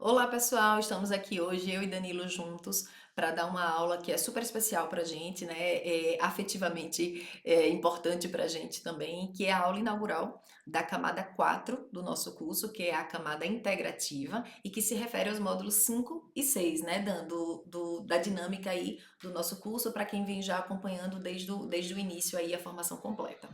Olá, pessoal! Estamos aqui hoje, eu e Danilo juntos, para dar uma aula que é super especial para a gente, né? Afetivamente importante para a gente também, que é a aula inaugural da camada 4 do nosso curso, que é a camada integrativa e que se refere aos módulos 5 e 6, né? Da dinâmica aí do nosso curso para quem vem já acompanhando desde o início aí a formação completa.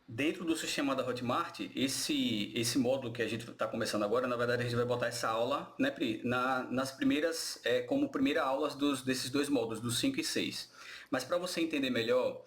Dentro do sistema da Hotmart, esse módulo que a gente está começando agora, na verdade a gente vai botar essa aula, né, Pri, nas primeiras, como primeira aula desses dois módulos, dos 5 e 6. Mas para você entender melhor,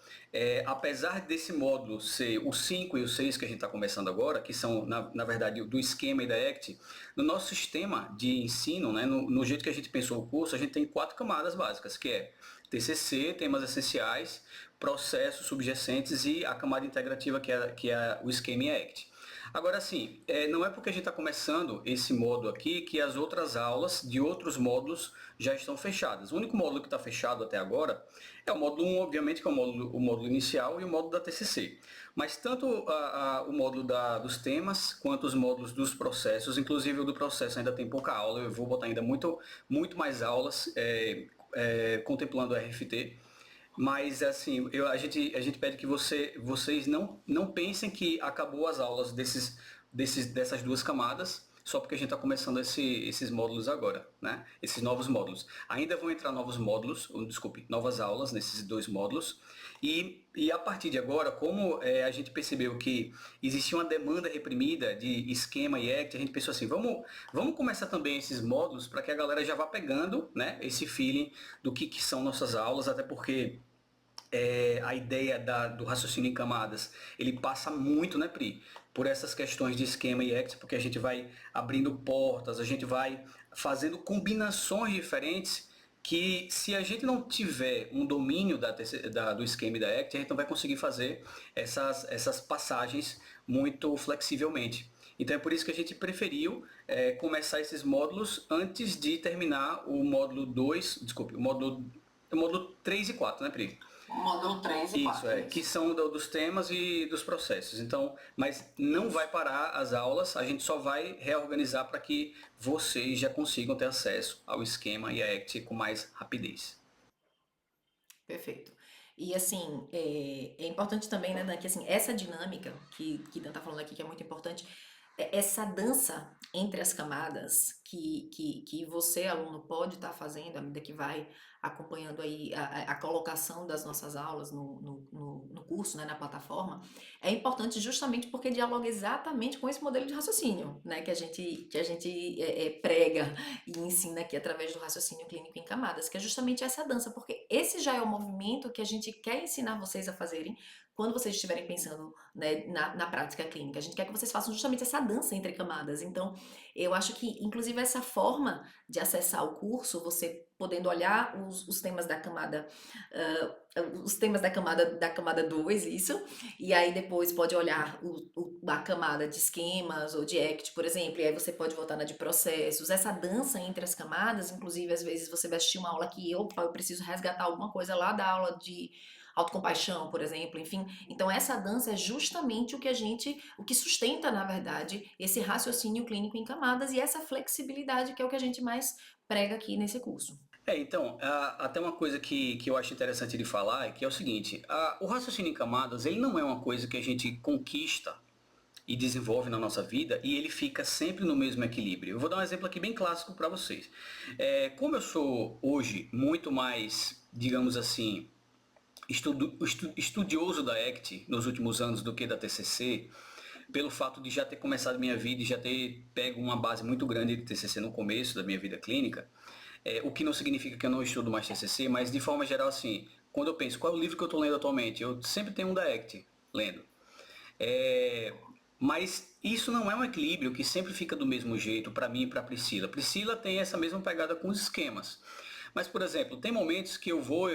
apesar desse módulo ser o 5 e o 6 que a gente está começando agora, que são, na verdade, do esquema e da ACT, no nosso sistema de ensino, né, no jeito que a gente pensou o curso, a gente tem 4 camadas básicas, que é TCC, temas essenciais, processos subjacentes e a camada integrativa que é o Schema e ACT. Agora, assim, não é porque a gente está começando esse módulo aqui que as outras aulas de outros módulos já estão fechadas. O único módulo que está fechado até agora é o módulo 1, obviamente, que é o módulo inicial e o módulo da TCC. Mas tanto o módulo dos temas quanto os módulos dos processos, inclusive o do processo ainda tem pouca aula, eu vou botar ainda muito mais aulas contemplando o RFT. Mas assim, a gente pede que vocês não pensem que acabou as aulas dessas 2 camadas, só porque a gente está começando esses módulos agora, né? Esses novos módulos. Ainda vão entrar novos módulos, desculpe, novas aulas nesses 2 módulos. E a partir de agora, como a gente percebeu que existia uma demanda reprimida de esquema e ACT, a gente pensou assim, vamos começar também esses módulos para que a galera já vá pegando, né, esse feeling do que são nossas aulas, até porque a ideia do raciocínio em camadas, ele passa muito, né, Pri, por essas questões de esquema e ACT, porque a gente vai abrindo portas, a gente vai fazendo combinações diferentes que se a gente não tiver um domínio do esquema e da ACT, a gente não vai conseguir fazer essas passagens muito flexivelmente. Então é por isso que a gente preferiu começar esses módulos antes de terminar o módulo 2, desculpe, o módulo 3 e 4, né, Pri? Módulo 3 e Isso, 4, que isso. são dos temas e dos processos. Então, mas não vai parar as aulas, a gente só vai reorganizar para que vocês já consigam ter acesso ao esquema e a ACT com mais rapidez. Perfeito. E assim, é importante também, né, Dan, que assim, essa dinâmica que Dan tá falando aqui, que é muito importante, essa dança entre as camadas que você, aluno, pode estar fazendo à medida que vai acompanhando aí a colocação das nossas aulas no curso, né, na plataforma, é importante justamente porque dialoga exatamente com esse modelo de raciocínio, né, que a gente prega e ensina aqui através do raciocínio clínico em camadas, que é justamente essa dança, porque esse já é o movimento que a gente quer ensinar vocês a fazerem quando vocês estiverem pensando, né, na prática clínica. A gente quer que vocês façam justamente essa dança entre camadas. Então, eu acho que, inclusive, essa forma de acessar o curso, você podendo olhar os temas da camada, os temas da camada 2, isso, e aí depois pode olhar a camada de esquemas ou de ACT, por exemplo, e aí você pode voltar na de processos. Essa dança entre as camadas, inclusive, às vezes você vai assistir uma aula que, opa, eu preciso resgatar alguma coisa lá da aula de autocompaixão, por exemplo, enfim. Então essa dança é justamente o que sustenta, na verdade, esse raciocínio clínico em camadas e essa flexibilidade que é o que a gente mais prega aqui nesse curso. Então, até uma coisa que eu acho interessante de falar é que é o seguinte, o raciocínio em camadas, ele não é uma coisa que a gente conquista e desenvolve na nossa vida e ele fica sempre no mesmo equilíbrio. Eu vou dar um exemplo aqui bem clássico para vocês. Como eu sou hoje muito mais, digamos assim, estudioso da ACT nos últimos anos do que da TCC, pelo fato de já ter começado minha vida e já ter pego uma base muito grande de TCC no começo da minha vida clínica, o que não significa que eu não estudo mais TCC, mas de forma geral assim, quando eu penso qual é o livro que eu estou lendo atualmente, eu sempre tenho um da ACT lendo. É, mas isso não é um equilíbrio que sempre fica do mesmo jeito para mim e para Priscila. Priscila tem essa mesma pegada com os esquemas. Mas, por exemplo, tem momentos que eu vou,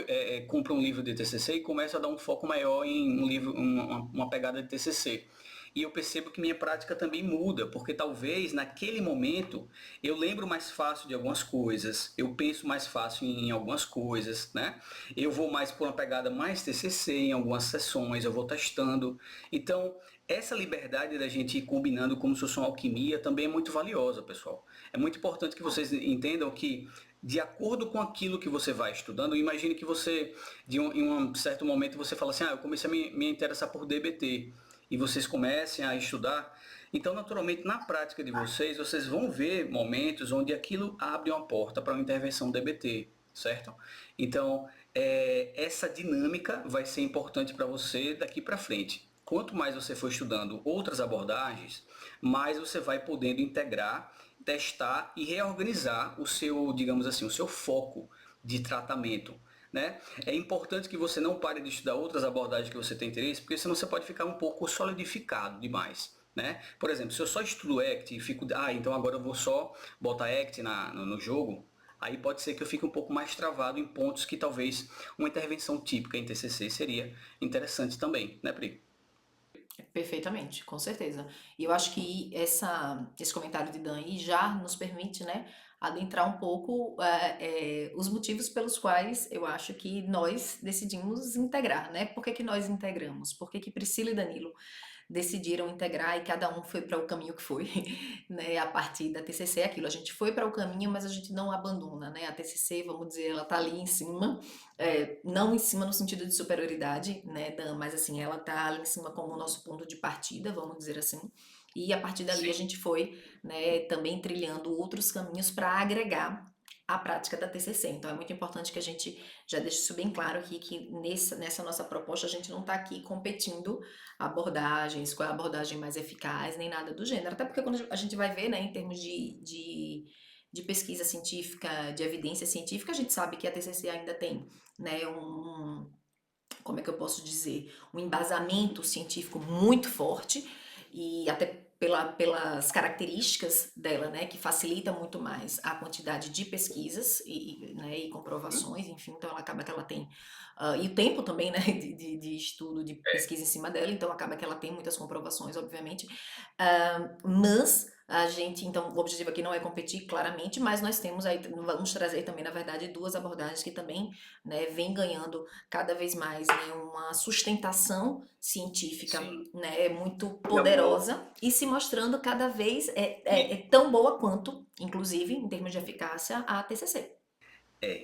compro um livro de TCC e começo a dar um foco maior em um livro, uma pegada de TCC. e eu percebo que minha prática também muda, porque talvez naquele momento eu lembro mais fácil de algumas coisas, eu penso mais fácil em algumas coisas, né? Eu vou mais por uma pegada mais TCC em algumas sessões, eu vou testando. Então, essa liberdade da gente ir combinando como se fosse uma alquimia também é muito valiosa, pessoal. É muito importante que vocês entendam que, de acordo com aquilo que você vai estudando, imagine que você, em um certo momento, você fala assim, eu comecei a me interessar por DBT, e vocês comecem a estudar. Então, naturalmente, na prática de vocês, vocês vão ver momentos onde aquilo abre uma porta para uma intervenção DBT, certo? Então, essa dinâmica vai ser importante para você daqui para frente. Quanto mais você for estudando outras abordagens, mais você vai podendo integrar, testar e reorganizar o seu, digamos assim, o seu foco de tratamento. Né? É importante que você não pare de estudar outras abordagens que você tem interesse, porque senão você pode ficar um pouco solidificado demais. Né? Por exemplo, se eu só estudo ACT e fico, então agora eu vou só botar ACT no jogo, aí pode ser que eu fique um pouco mais travado em pontos que talvez uma intervenção típica em TCC seria interessante também, né, Pri? Perfeitamente, com certeza. E eu acho que esse comentário de Dan aí já nos permite, né, adentrar um pouco os motivos pelos quais eu acho que nós decidimos integrar, né? Por que que nós integramos? Por que que Priscila e Danilo decidiram integrar e cada um foi para o caminho que foi, né? A partir da TCC é aquilo, a gente foi para o caminho, mas a gente não abandona, né? A TCC, vamos dizer, ela tá ali em cima, não em cima no sentido de superioridade, né, Dan, mas assim, ela tá ali em cima como o nosso ponto de partida, vamos dizer assim. E a partir dali a Sim. gente foi, né, também trilhando outros caminhos para agregar a prática da TCC. Então é muito importante que a gente já deixe isso bem claro aqui, que nessa nossa proposta a gente não está aqui competindo abordagens, qual é a abordagem mais eficaz, nem nada do gênero. Até porque quando a gente vai ver, né, em termos de pesquisa científica, de evidência científica, a gente sabe que a TCC ainda tem, né, como é que eu posso dizer, um embasamento científico muito forte e até pelas características dela, né, que facilita muito mais a quantidade de pesquisas né, e comprovações, enfim, então ela acaba que ela tem, e o tempo também, né, de estudo, de pesquisa em cima dela, então acaba que ela tem muitas comprovações, obviamente, mas a gente, então, o objetivo aqui não é competir, claramente, mas nós temos aí, vamos trazer também, na verdade, duas abordagens que também, né, vem ganhando cada vez mais, né, uma sustentação científica, Sim. né, muito E amor. poderosa e se mostrando cada vez E, tão boa quanto, inclusive, em termos de eficácia, a TCC.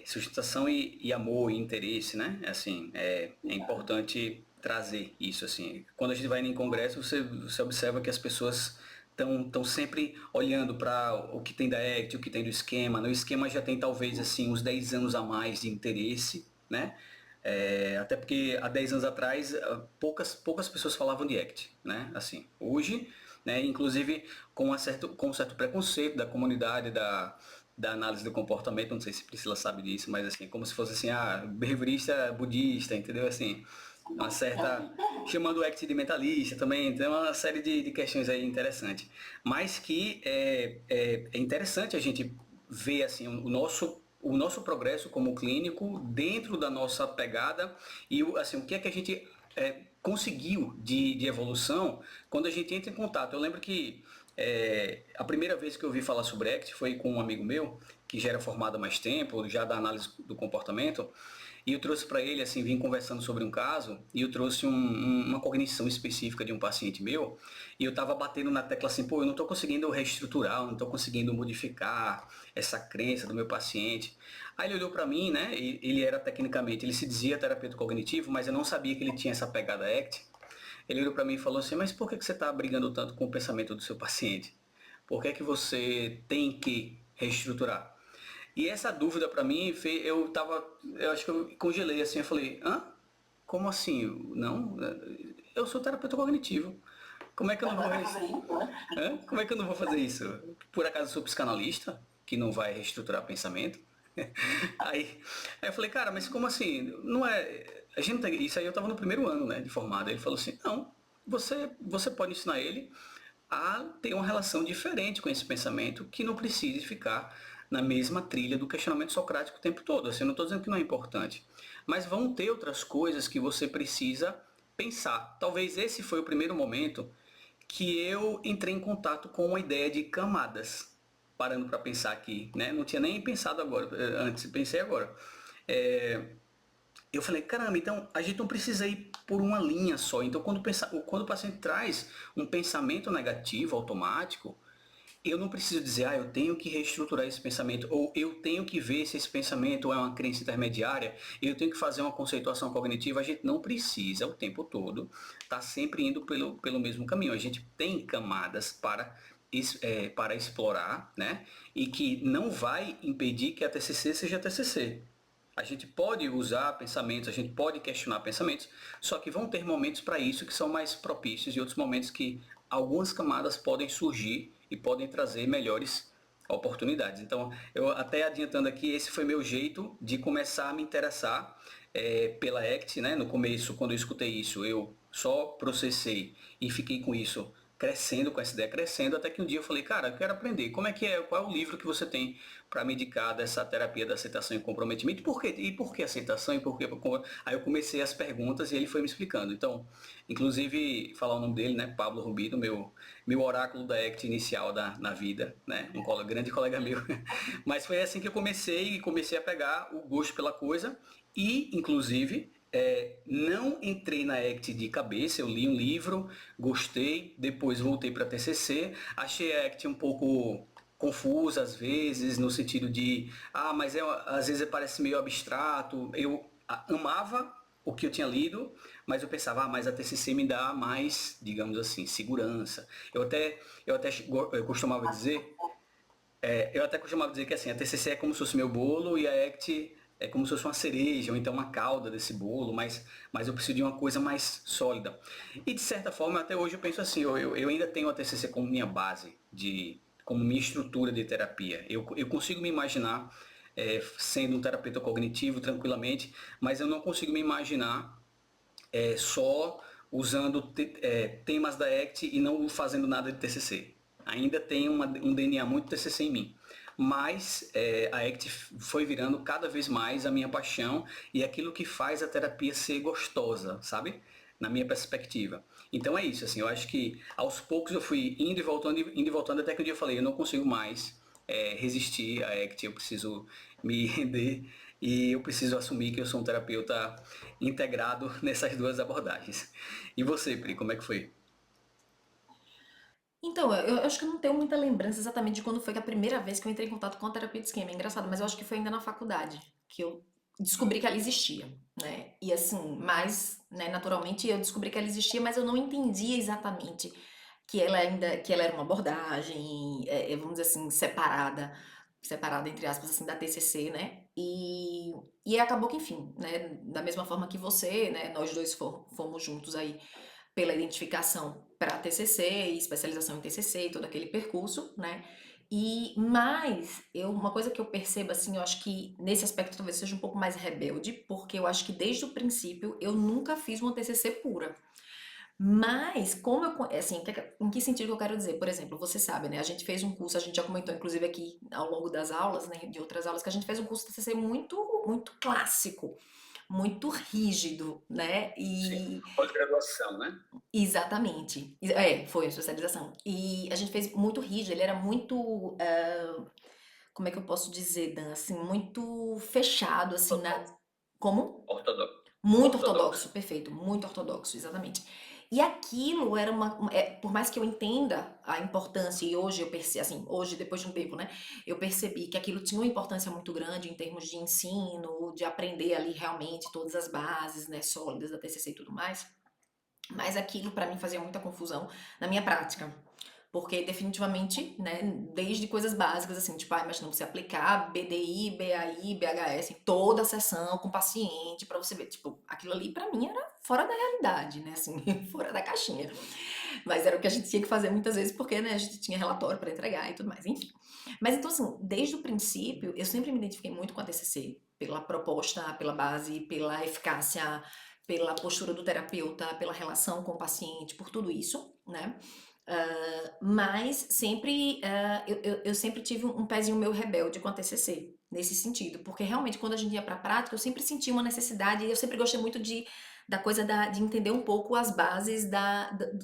sustentação e amor e interesse, né? Assim, é importante trazer isso, assim. Quando a gente vai em congresso, você observa que as pessoas estão sempre olhando para o que tem da ACT, o que tem do esquema. No esquema já tem talvez assim uns 10 anos a mais de interesse, né? Até porque há 10 anos atrás poucas pessoas falavam de ACT, né? Assim, hoje, né, inclusive com um certo preconceito da comunidade da análise do comportamento, não sei se Priscila sabe disso, mas assim, como se fosse assim, behaviorista budista, entendeu? Assim, uma certa, chamando o ACT de mentalista também, tem uma série de questões aí interessantes. Mas que é interessante a gente ver assim, o nosso progresso como clínico dentro da nossa pegada e assim, o que é que a gente conseguiu de evolução quando a gente entra em contato. Eu lembro que a primeira vez que eu ouvi falar sobre ACT foi com um amigo meu, que já era formado há mais tempo, já da análise do comportamento, e eu trouxe para ele, assim, vim conversando sobre um caso, e eu trouxe uma cognição específica de um paciente meu, e eu estava batendo na tecla assim, pô, eu não estou conseguindo reestruturar, eu não estou conseguindo modificar essa crença do meu paciente. Aí ele olhou para mim, né, e ele era tecnicamente, ele se dizia terapeuta cognitivo, mas eu não sabia que ele tinha essa pegada ACT. Ele olhou para mim e falou assim, mas por que você está brigando tanto com o pensamento do seu paciente? Por que você tem que reestruturar? E essa dúvida para mim, eu acho que eu congelei assim, eu falei, como assim? Não, eu sou terapeuta cognitivo. Como é que eu não vou Como é que eu não vou fazer isso? Por acaso eu sou psicanalista, que não vai reestruturar pensamento? Aí eu falei, cara, mas como assim? Não é. A gente não tem, isso aí eu estava no primeiro ano, né, de formado. Ele falou assim, não, você pode ensinar ele a ter uma relação diferente com esse pensamento que não precise ficar na mesma trilha do questionamento socrático o tempo todo. Assim, eu não estou dizendo que não é importante. Mas vão ter outras coisas que você precisa pensar. Talvez esse foi o primeiro momento que eu entrei em contato com uma ideia de camadas. Parando para pensar aqui, né? Não tinha nem pensado agora, antes, pensei agora. É, eu falei, caramba, então a gente não precisa ir por uma linha só. Então, quando o paciente traz um pensamento negativo automático, eu não preciso dizer, eu tenho que reestruturar esse pensamento, ou eu tenho que ver se esse pensamento é uma crença intermediária, eu tenho que fazer uma conceituação cognitiva. A gente não precisa o tempo todo estar sempre indo pelo mesmo caminho. A gente tem camadas para explorar, né? E que não vai impedir que a TCC seja TCC. A gente pode usar pensamentos, a gente pode questionar pensamentos, só que vão ter momentos para isso que são mais propícios e outros momentos que algumas camadas podem surgir e podem trazer melhores oportunidades. Então, eu até adiantando aqui, esse foi meu jeito de começar a me interessar pela ACT, né? No começo, quando eu escutei isso, eu só processei e fiquei com isso crescendo, com essa ideia crescendo, até que um dia eu falei, cara, eu quero aprender, como é que é, qual é o livro que você tem para me indicar dessa terapia da aceitação e comprometimento, e por que aceitação, e por que... Aí eu comecei as perguntas e ele foi me explicando. Então, inclusive, falar o nome dele, né, Pablo Rubino, meu oráculo da ACT inicial na vida, né, grande colega meu. Mas foi assim que eu comecei a pegar o gosto pela coisa e, inclusive, não entrei na ACT de cabeça, eu li um livro, gostei, depois voltei para a TCC, achei a ACT um pouco confusa às vezes, no sentido de, mas às vezes parece meio abstrato. Eu amava o que eu tinha lido, mas eu pensava, mas a TCC me dá mais, digamos assim, segurança. Eu costumava dizer eu até costumava dizer que assim, a TCC é como se fosse meu bolo e a ACT é como se fosse uma cereja, ou então uma cauda desse bolo, mas eu preciso de uma coisa mais sólida. E de certa forma, até hoje eu penso assim, eu ainda tenho a TCC como minha base, como minha estrutura de terapia. Eu consigo me imaginar sendo um terapeuta cognitivo tranquilamente, mas eu não consigo me imaginar só usando temas da ACT e não fazendo nada de TCC. Ainda tem um DNA muito TCC em mim. Mas a ACT foi virando cada vez mais a minha paixão e aquilo que faz a terapia ser gostosa, sabe? Na minha perspectiva. Então é isso, assim, eu acho que aos poucos eu fui indo e voltando, até que um dia eu falei, eu não consigo mais resistir à ACT, eu preciso me render e eu preciso assumir que eu sou um terapeuta integrado nessas duas abordagens. E você, Pri, como é que foi? Então, eu acho que eu não tenho muita lembrança exatamente de quando foi que a primeira vez que eu entrei em contato com a terapia de esquema. É engraçado, mas eu acho que foi ainda na faculdade que eu descobri que ela existia, né? E assim, mas, né, naturalmente eu descobri que ela existia, mas eu não entendia exatamente que ela era uma abordagem, vamos dizer assim, separada entre aspas assim da TCC, né? E acabou que, enfim, né, da mesma forma que você, né, nós dois fomos juntos aí pela identificação para TCC e especialização em TCC e todo aquele percurso, né? Mas uma coisa que eu percebo assim, eu acho que nesse aspecto talvez seja um pouco mais rebelde, porque eu acho que desde o princípio eu nunca fiz uma TCC pura. Mas como assim, em que sentido que eu quero dizer? Por exemplo, você sabe, né? A gente fez um curso, a gente já comentou inclusive aqui ao longo das aulas, né, de outras aulas, que a gente fez um curso de TCC muito clássico, muito rígido, né? Sim, E pós-graduação, né? exatamente. Foi a especialização. E a gente fez muito rígido, ele era muito, como é que eu posso dizer, Dan? Assim, muito fechado, assim, como? Ortodoxo. Muito Ortodoxo. ortodoxo, perfeito, muito ortodoxo, exatamente. E aquilo era por mais que eu entenda a importância, e hoje eu percebo, assim, hoje, depois de um tempo, né, eu percebi que aquilo tinha uma importância muito grande em termos de ensino, de aprender ali realmente todas as bases, né, sólidas da TCC e tudo mais. Mas aquilo para mim fazia muita confusão na minha prática. Porque definitivamente, né, desde coisas básicas assim, tipo, imagina você aplicar BDI, BAI, BHS em toda a sessão com o paciente para você ver, tipo, aquilo ali para mim era fora da realidade, né, assim, fora da caixinha. Mas era o que a gente tinha que fazer muitas vezes porque, né, a gente tinha relatório para entregar e tudo mais, enfim. Mas então assim, desde o princípio, eu sempre me identifiquei muito com a TCC, pela proposta, pela base, pela eficácia, pela postura do terapeuta, pela relação com o paciente, por tudo isso, né? Mas sempre eu sempre tive um pezinho meu rebelde com a TCC nesse sentido, porque realmente quando a gente ia para a prática eu sempre sentia uma necessidade e eu sempre gostei muito da coisa de entender um pouco as bases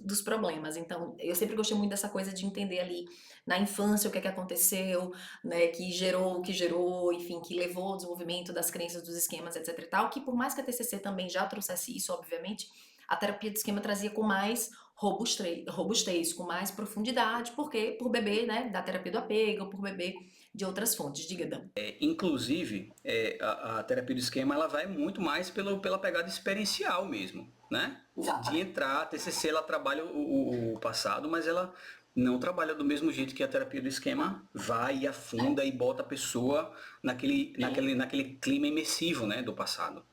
dos problemas. Então, eu sempre gostei muito dessa coisa de entender ali na infância o que é que aconteceu, né, que gerou, enfim, que levou ao desenvolvimento das crenças, dos esquemas, etc e tal, que por mais que a TCC também já trouxesse isso, obviamente, a terapia de esquema trazia com mais robustez, com mais profundidade, porque por beber, né, da terapia do apego, por beber de outras fontes. Diga, Dan. Inclusive, a terapia do esquema ela vai muito mais pela pegada experiencial mesmo, né? De Exatamente. entrar, a TCC ela trabalha o passado, mas ela não trabalha do mesmo jeito que a terapia do esquema vai e afunda e bota a pessoa naquele clima imersivo, né, do passado.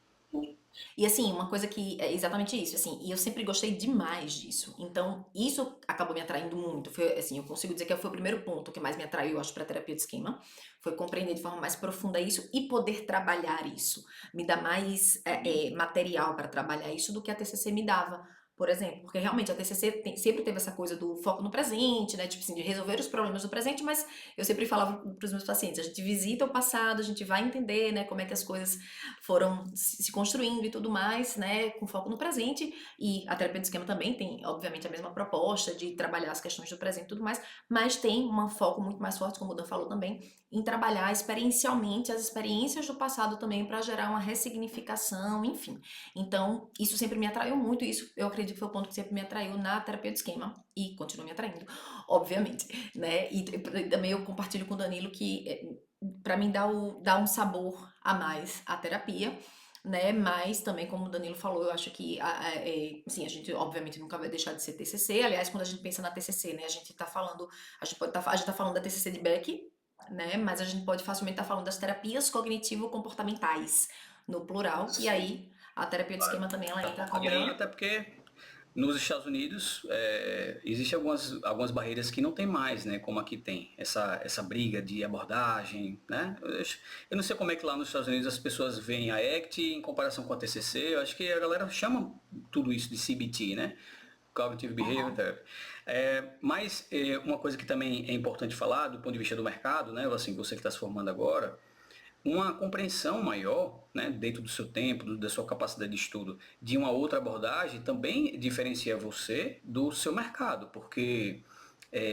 E assim, uma coisa que é exatamente isso, assim, e eu sempre gostei demais disso. Então, isso acabou me atraindo muito. Foi assim, eu consigo dizer que foi o primeiro ponto que mais me atraiu, eu acho, para terapia de esquema, foi compreender de forma mais profunda isso e poder trabalhar isso. Me dá mais material para trabalhar isso do que a TCC me dava. Por exemplo, porque realmente a TCC sempre teve essa coisa do foco no presente, né? Tipo assim, de resolver os problemas do presente, mas eu sempre falava para os meus pacientes, a gente visita o passado, a gente vai entender, né, como é que as coisas foram se construindo e tudo mais, né, com foco no presente. E a terapia do esquema também tem, obviamente, a mesma proposta de trabalhar as questões do presente e tudo mais, mas tem um foco muito mais forte, como o Dan falou também, em trabalhar experiencialmente as experiências do passado também para gerar uma ressignificação, enfim. Então, isso sempre me atraiu muito, e isso eu acredito que foi o ponto que sempre me atraiu na terapia do esquema e continua me atraindo, obviamente, né? E também eu compartilho com o Danilo que para mim dá um sabor a mais a terapia, né? Mas também, como o Danilo falou, eu acho que assim, a gente obviamente nunca vai deixar de ser TCC. Aliás, quando a gente pensa na TCC, né, a gente tá falando, a gente tá falando da TCC de Beck, né? Mas a gente pode facilmente estar falando das terapias cognitivo-comportamentais no plural, e aí a terapia de esquema também ela entra E como aí, uma. até porque nos Estados Unidos existem algumas barreiras que não tem mais, né? Como aqui tem, essa briga de abordagem, né? Eu não sei como é que lá nos Estados Unidos as pessoas veem a ACT em comparação com a TCC, eu acho que a galera chama tudo isso de CBT, né? Cognitive Behavior Uhum. Therapy. Mas uma coisa que também é importante falar do ponto de vista do mercado, né? Assim, você que está se formando agora, uma compreensão maior, né, dentro do seu tempo, da sua capacidade de estudo, de uma outra abordagem, também diferencia você do seu mercado, porque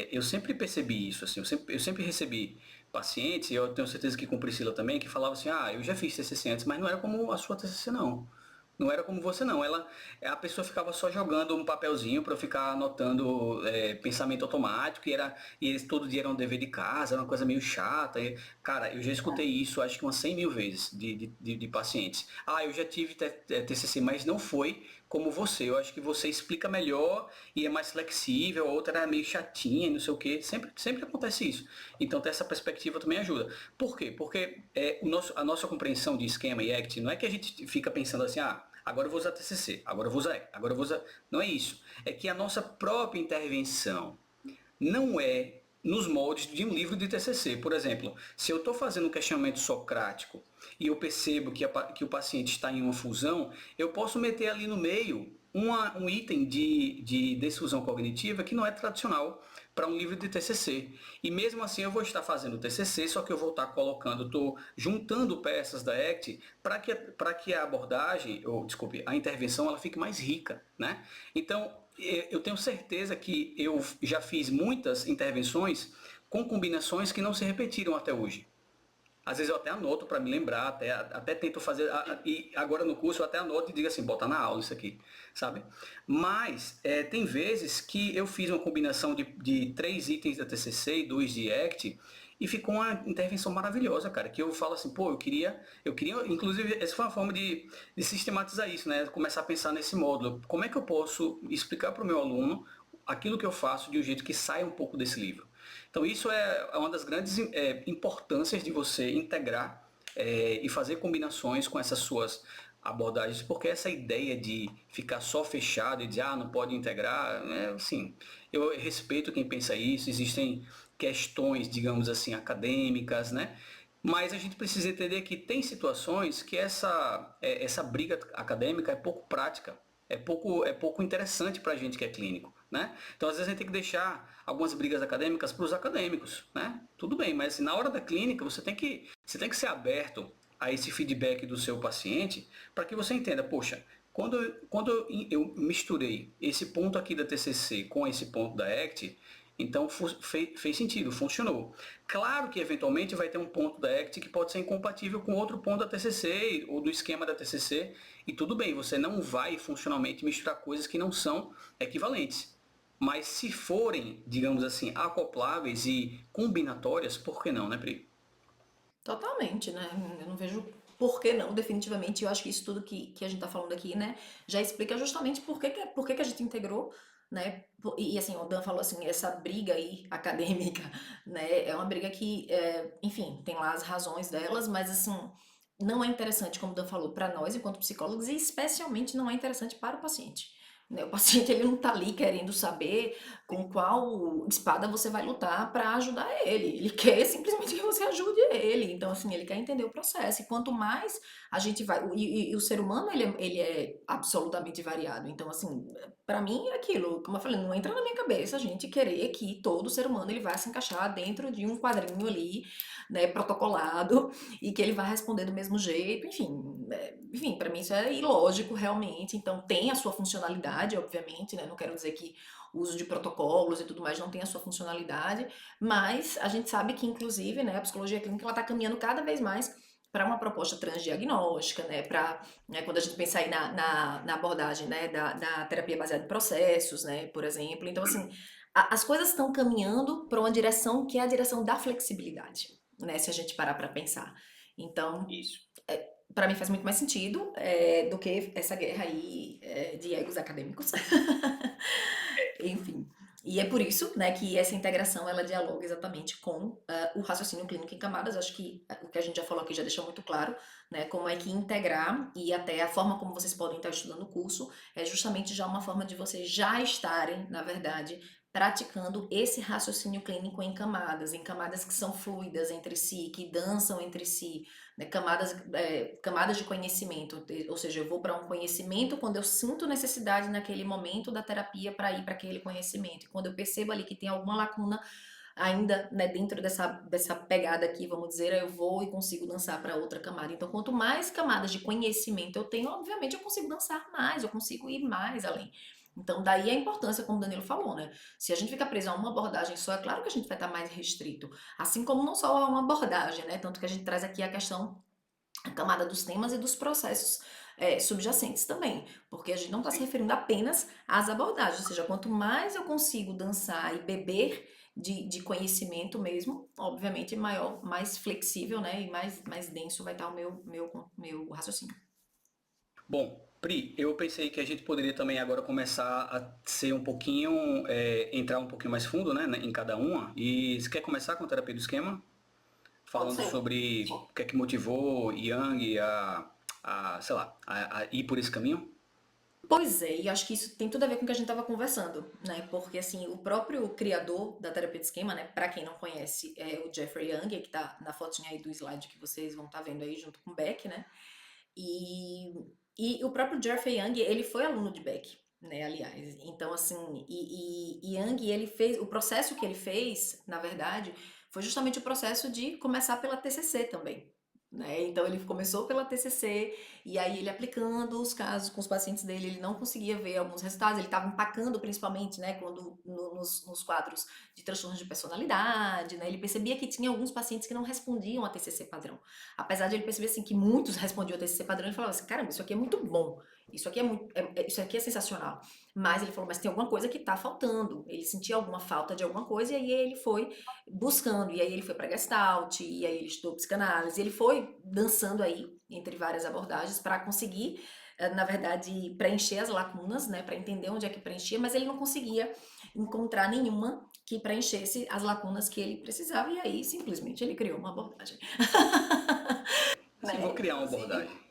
eu sempre percebi isso, assim, eu sempre recebi pacientes, e eu tenho certeza que com Priscila também, que falavam assim, eu já fiz TCC antes, mas não era como a sua TCC não. Não era como você não. A pessoa ficava só jogando um papelzinho para eu ficar anotando pensamento automático e eles todo dia eram um dever de casa, era uma coisa meio chata. Cara, eu já escutei isso acho que umas 100 mil vezes de pacientes. Eu já tive TCC, mas não foi como você. Eu acho que você explica melhor e é mais flexível, a outra era meio chatinha e não sei o quê. Sempre acontece isso. Então ter essa perspectiva também ajuda. Por quê? Porque a nossa compreensão de esquema e ACT não é que a gente fica pensando assim, agora eu vou usar TCC, agora eu vou usar ACT, agora eu vou usar... Não é isso. É que a nossa própria intervenção não é nos moldes de um livro de TCC. Por exemplo, se eu estou fazendo um questionamento socrático e eu percebo que o paciente está em uma fusão, eu posso meter ali no meio um item de desfusão cognitiva que não é tradicional para um livro de TCC. E mesmo assim eu vou estar fazendo o TCC, só que eu vou estar colocando, estou juntando peças da ACT para que a abordagem, ou desculpe, a intervenção ela fique mais rica, né? Então, eu tenho certeza que eu já fiz muitas intervenções com combinações que não se repetiram até hoje. Às vezes eu até anoto para me lembrar, até tento fazer, e agora no curso eu até anoto e digo assim, bota na aula isso aqui, sabe? Mas tem vezes que eu fiz uma combinação de 3 itens da TCC e 2 de ACT, e ficou uma intervenção maravilhosa, cara, que eu falo assim, pô, inclusive, essa foi uma forma de sistematizar isso, né? Começar a pensar nesse módulo. Como é que eu posso explicar para o meu aluno aquilo que eu faço de um jeito que saia um pouco desse livro? Então isso é uma das grandes importâncias de você integrar e fazer combinações com essas suas abordagens, porque essa ideia de ficar só fechado e dizer, não pode integrar, assim, eu respeito quem pensa isso, existem questões, digamos assim, acadêmicas, né? Mas a gente precisa entender que tem situações que essa briga acadêmica é pouco prática, é pouco interessante para a gente que é clínico, né? Então, às vezes, a gente tem que deixar algumas brigas acadêmicas para os acadêmicos, né? Tudo bem, mas assim, na hora da clínica você tem que ser aberto a esse feedback do seu paciente para que você entenda, poxa, Quando eu misturei esse ponto aqui da TCC com esse ponto da ACT, então fez sentido, funcionou. Claro que eventualmente vai ter um ponto da ACT que pode ser incompatível com outro ponto da TCC ou do esquema da TCC, e tudo bem, você não vai funcionalmente misturar coisas que não são equivalentes. Mas se forem, digamos assim, acopláveis e combinatórias, por que não, né, Pri? Totalmente, né? Eu não vejo por que não, definitivamente. Eu acho que isso tudo que a gente tá falando aqui, né, já explica justamente por que que a gente integrou, né? E assim, o Dan falou assim, essa briga aí acadêmica, né, é uma briga que, enfim, tem lá as razões delas, mas assim, não é interessante, como o Dan falou, para nós enquanto psicólogos, e especialmente não é interessante para o paciente. Né? O paciente ele não tá ali querendo saber com qual espada você vai lutar para ajudar ele. Ele quer simplesmente que você ajude ele. Então, assim, ele quer entender o processo. E quanto mais a gente vai. E o ser humano, ele é absolutamente variado. Então, assim, para mim é aquilo. Como eu falei, não entra na minha cabeça a gente querer que todo ser humano ele vai se encaixar dentro de um quadrinho ali, né, protocolado, e que ele vai responder do mesmo jeito. Enfim, para mim isso é ilógico realmente. Então, tem a sua funcionalidade, obviamente, né? Não quero dizer que o uso de protocolos e tudo mais não tem a sua funcionalidade, mas a gente sabe que, inclusive, né, a psicologia clínica ela está caminhando cada vez mais para uma proposta transdiagnóstica, né, para, né, quando a gente pensar aí na abordagem, né, da terapia baseada em processos, né, por exemplo. Então, assim, as coisas estão caminhando para uma direção que é a direção da flexibilidade, né, se a gente parar para pensar. Então, Isso. para mim faz muito mais sentido do que essa guerra aí de egos acadêmicos. Enfim. E é por isso, né, que essa integração ela dialoga exatamente com o raciocínio clínico em camadas. Acho que o que a gente já falou aqui já deixou muito claro, né, como é que integrar e até a forma como vocês podem estar estudando o curso é justamente já uma forma de vocês já estarem, na verdade, praticando esse raciocínio clínico em camadas que são fluidas entre si, que dançam entre si, né, camadas de conhecimento, ou seja, eu vou para um conhecimento quando eu sinto necessidade naquele momento da terapia para ir para aquele conhecimento. E quando eu percebo ali que tem alguma lacuna ainda, né, dentro dessa pegada aqui, vamos dizer, eu vou e consigo dançar para outra camada. Então, quanto mais camadas de conhecimento eu tenho, obviamente eu consigo dançar mais, eu consigo ir mais além. Então, daí a importância, como o Danilo falou, né? Se a gente ficar preso a uma abordagem só, é claro que a gente vai estar mais restrito. Assim como não só a uma abordagem, né? Tanto que a gente traz aqui a questão a camada dos temas e dos processos subjacentes também, porque a gente não está se Sim. referindo apenas às abordagens, ou seja, quanto mais eu consigo dançar e beber de conhecimento mesmo, obviamente maior, mais flexível, né, e mais denso vai estar o meu raciocínio. Bom, Pri, eu pensei que a gente poderia também agora começar a ser um pouquinho, entrar um pouquinho mais fundo, né, em cada uma. E você quer começar com a terapia do esquema? Pode Falando ser. sobre o que é que motivou Yang sei lá, a ir por esse caminho? Pois é, e acho que isso tem tudo a ver com o que a gente estava conversando, né? Porque assim, o próprio criador da terapia de esquema, né? Para quem não conhece, é o Jeffrey Young, que tá na fotinha aí do slide que vocês vão estar vendo aí junto com o Beck, né? E, e o próprio Jeffrey Young, ele foi aluno de Beck, né, aliás. Então, assim, e Young, ele fez, o processo que ele fez, na verdade, foi justamente o processo de começar pela TCC também. Né? Então ele começou pela TCC e aí ele aplicando os casos com os pacientes dele, ele não conseguia ver alguns resultados, ele estava empacando principalmente, né, quando nos quadros de transtornos de personalidade, né, ele percebia que tinha alguns pacientes que não respondiam a TCC padrão. Apesar de ele perceber assim que muitos respondiam a TCC padrão, ele falava assim, caramba, isso aqui é muito bom, isso aqui isso aqui é sensacional. Mas ele falou, mas tem alguma coisa que está faltando. Ele sentia alguma falta de alguma coisa e aí ele foi buscando, e aí ele foi para Gestalt, e aí ele estudou psicanálise, e ele foi dançando aí entre várias abordagens para conseguir, na verdade, preencher as lacunas, né, para entender onde é que preenchia, mas ele não conseguia encontrar nenhuma que preenchesse as lacunas que ele precisava, e aí simplesmente ele criou uma abordagem. Sim, vou Né? criar uma abordagem.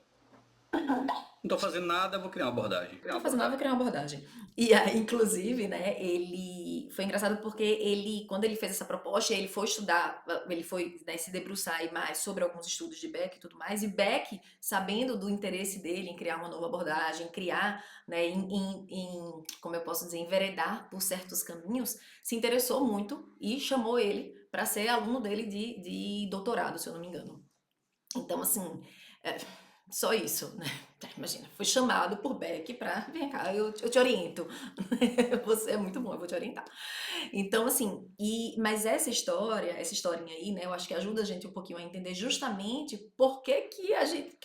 Não estou fazendo nada, vou criar uma abordagem. Não tô fazendo nada, vou criar uma abordagem. E aí, inclusive, né, ele foi engraçado porque ele, quando ele fez essa proposta, ele foi estudar, ele foi, né, se debruçar aí mais sobre alguns estudos de Beck e tudo mais, e Beck, sabendo do interesse dele em criar uma nova abordagem, criar, né, como eu posso dizer, enveredar por certos caminhos, se interessou muito e chamou ele para ser aluno dele de doutorado, se eu não me engano. Então, assim, Só isso, né? Imagina, foi chamado por Beck pra, vem cá, eu te oriento. Você é muito bom, eu vou te orientar. Então, assim, mas essa história, essa historinha aí, né, eu acho que ajuda a gente um pouquinho a entender justamente por que que a gente,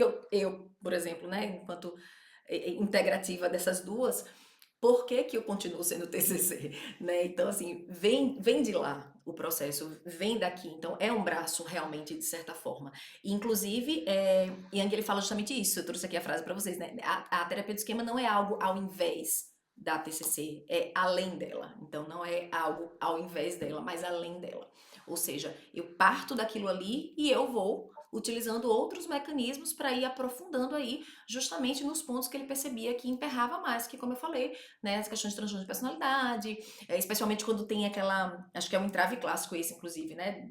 por exemplo, né, enquanto integrativa dessas duas, por que que eu continuo sendo TCC, né? Então, assim, vem de lá o processo, vem daqui. Então, é um braço realmente, de certa forma. E, inclusive, Yang, ele fala justamente isso. Eu trouxe aqui a frase para vocês, né? A terapia do esquema não é algo ao invés da TCC, é além dela. Então, não é algo ao invés dela, mas além dela. Ou seja, eu parto daquilo ali e eu vou utilizando outros mecanismos para ir aprofundando aí justamente nos pontos que ele percebia que emperrava mais, que como eu falei, né, as questões de transtorno de personalidade, especialmente quando tem aquela, acho que é um entrave clássico esse, inclusive, né,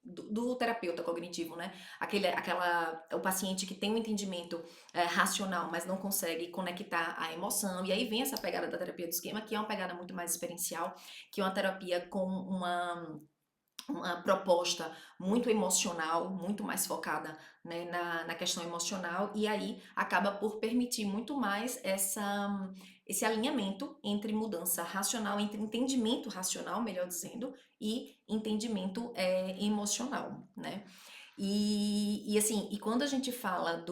do terapeuta cognitivo, né? O paciente que tem um entendimento racional, mas não consegue conectar a emoção. E aí vem essa pegada da terapia do esquema, que é uma pegada muito mais experiencial, que é uma terapia com uma proposta muito emocional, muito mais focada, né, na questão emocional, e aí acaba por permitir muito mais esse alinhamento entre mudança racional, entre entendimento racional, melhor dizendo, e entendimento emocional, né? Assim, e quando a gente fala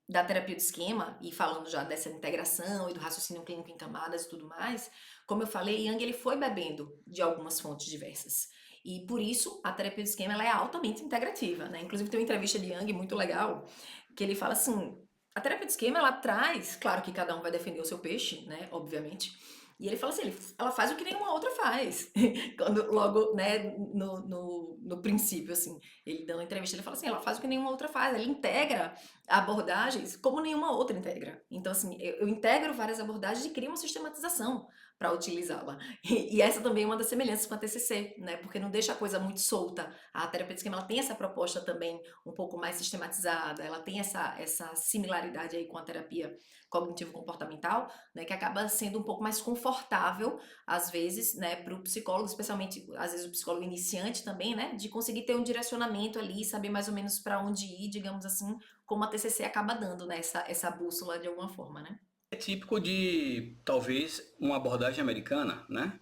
da terapia de esquema, e falando já dessa integração e do raciocínio clínico em camadas e tudo mais, como eu falei, Young ele foi bebendo de algumas fontes diversas. E por isso a terapia de esquema ela é altamente integrativa, né? Inclusive tem uma entrevista de Young muito legal, que ele fala assim, a terapia de esquema ela traz, claro que cada um vai defender o seu peixe, né, obviamente, e ele fala assim, ela faz o que nenhuma outra faz. Quando logo, né, no princípio, assim, ele dando uma entrevista, ele fala assim, ela faz o que nenhuma outra faz, ela integra abordagens como nenhuma outra integra. Então, assim, eu integro várias abordagens e crio uma sistematização para utilizá-la. E essa também é uma das semelhanças com a TCC, né? Porque não deixa a coisa muito solta. A terapia de esquema, ela tem essa proposta também um pouco mais sistematizada, ela tem essa similaridade aí com a terapia cognitivo-comportamental, né? Que acaba sendo um pouco mais confortável, às vezes, né? Para o psicólogo, especialmente, às vezes, o psicólogo iniciante também, né? De conseguir ter um direcionamento ali, saber mais ou menos para onde ir, digamos assim, como a TCC acaba dando, né? Essa bússola de alguma forma, né? É típico de, talvez, uma abordagem americana, né?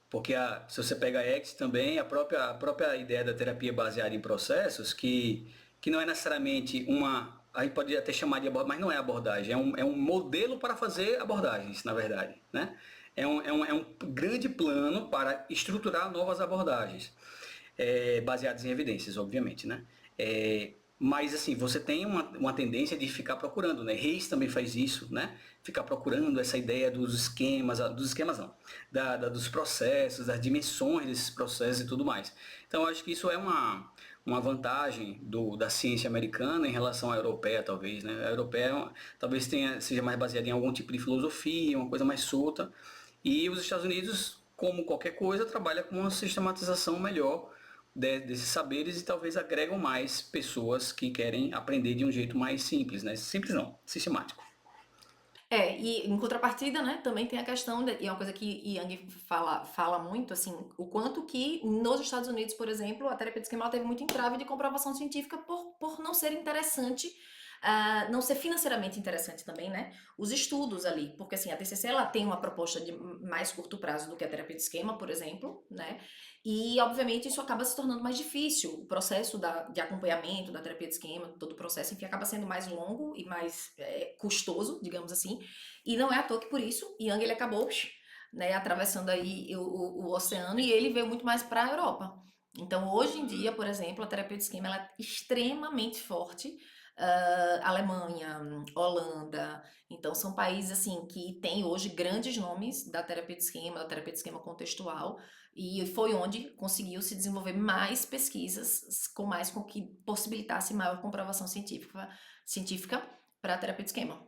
Porque se você pega a X também, a própria ideia da terapia baseada em processos, que não é necessariamente a gente pode até chamar de abordagem, mas não é abordagem, é um modelo para fazer abordagens, na verdade, né? É um grande plano para estruturar novas abordagens, baseadas em evidências, obviamente, né? Mas assim, você tem uma tendência de ficar procurando, né? Reis também faz isso, né? Ficar procurando essa ideia dos esquemas não, dos processos, das dimensões desses processos e tudo mais. Então, eu acho que isso é uma vantagem da ciência americana em relação à europeia, talvez, né? A europeia talvez seja mais baseada em algum tipo de filosofia, uma coisa mais solta, e os Estados Unidos, como qualquer coisa, trabalha com uma sistematização melhor desses saberes e talvez agregam mais pessoas que querem aprender de um jeito mais simples, né? Simples não, sistemático. E em contrapartida, né, também tem a questão, e é uma coisa que Yang fala muito, assim, o quanto que nos Estados Unidos, por exemplo, a terapia de esquema ela teve muito entrave de comprovação científica por não ser interessante, não ser financeiramente interessante também, né, os estudos ali, porque assim, a TCC ela tem uma proposta de mais curto prazo do que a terapia de esquema, por exemplo, né, e obviamente isso acaba se tornando mais difícil, o processo de acompanhamento da terapia de esquema, todo o processo, enfim, acaba sendo mais longo e mais custoso, digamos assim, e não é à toa que por isso Yang ele acabou, né, atravessando aí o oceano e ele veio muito mais para a Europa. Então, hoje em dia, por exemplo, a terapia de esquema ela é extremamente forte. Alemanha, Holanda, então são países assim que têm hoje grandes nomes da terapia de esquema contextual, e foi onde conseguiu se desenvolver mais pesquisas com que possibilitasse maior comprovação científica para a terapia de esquema.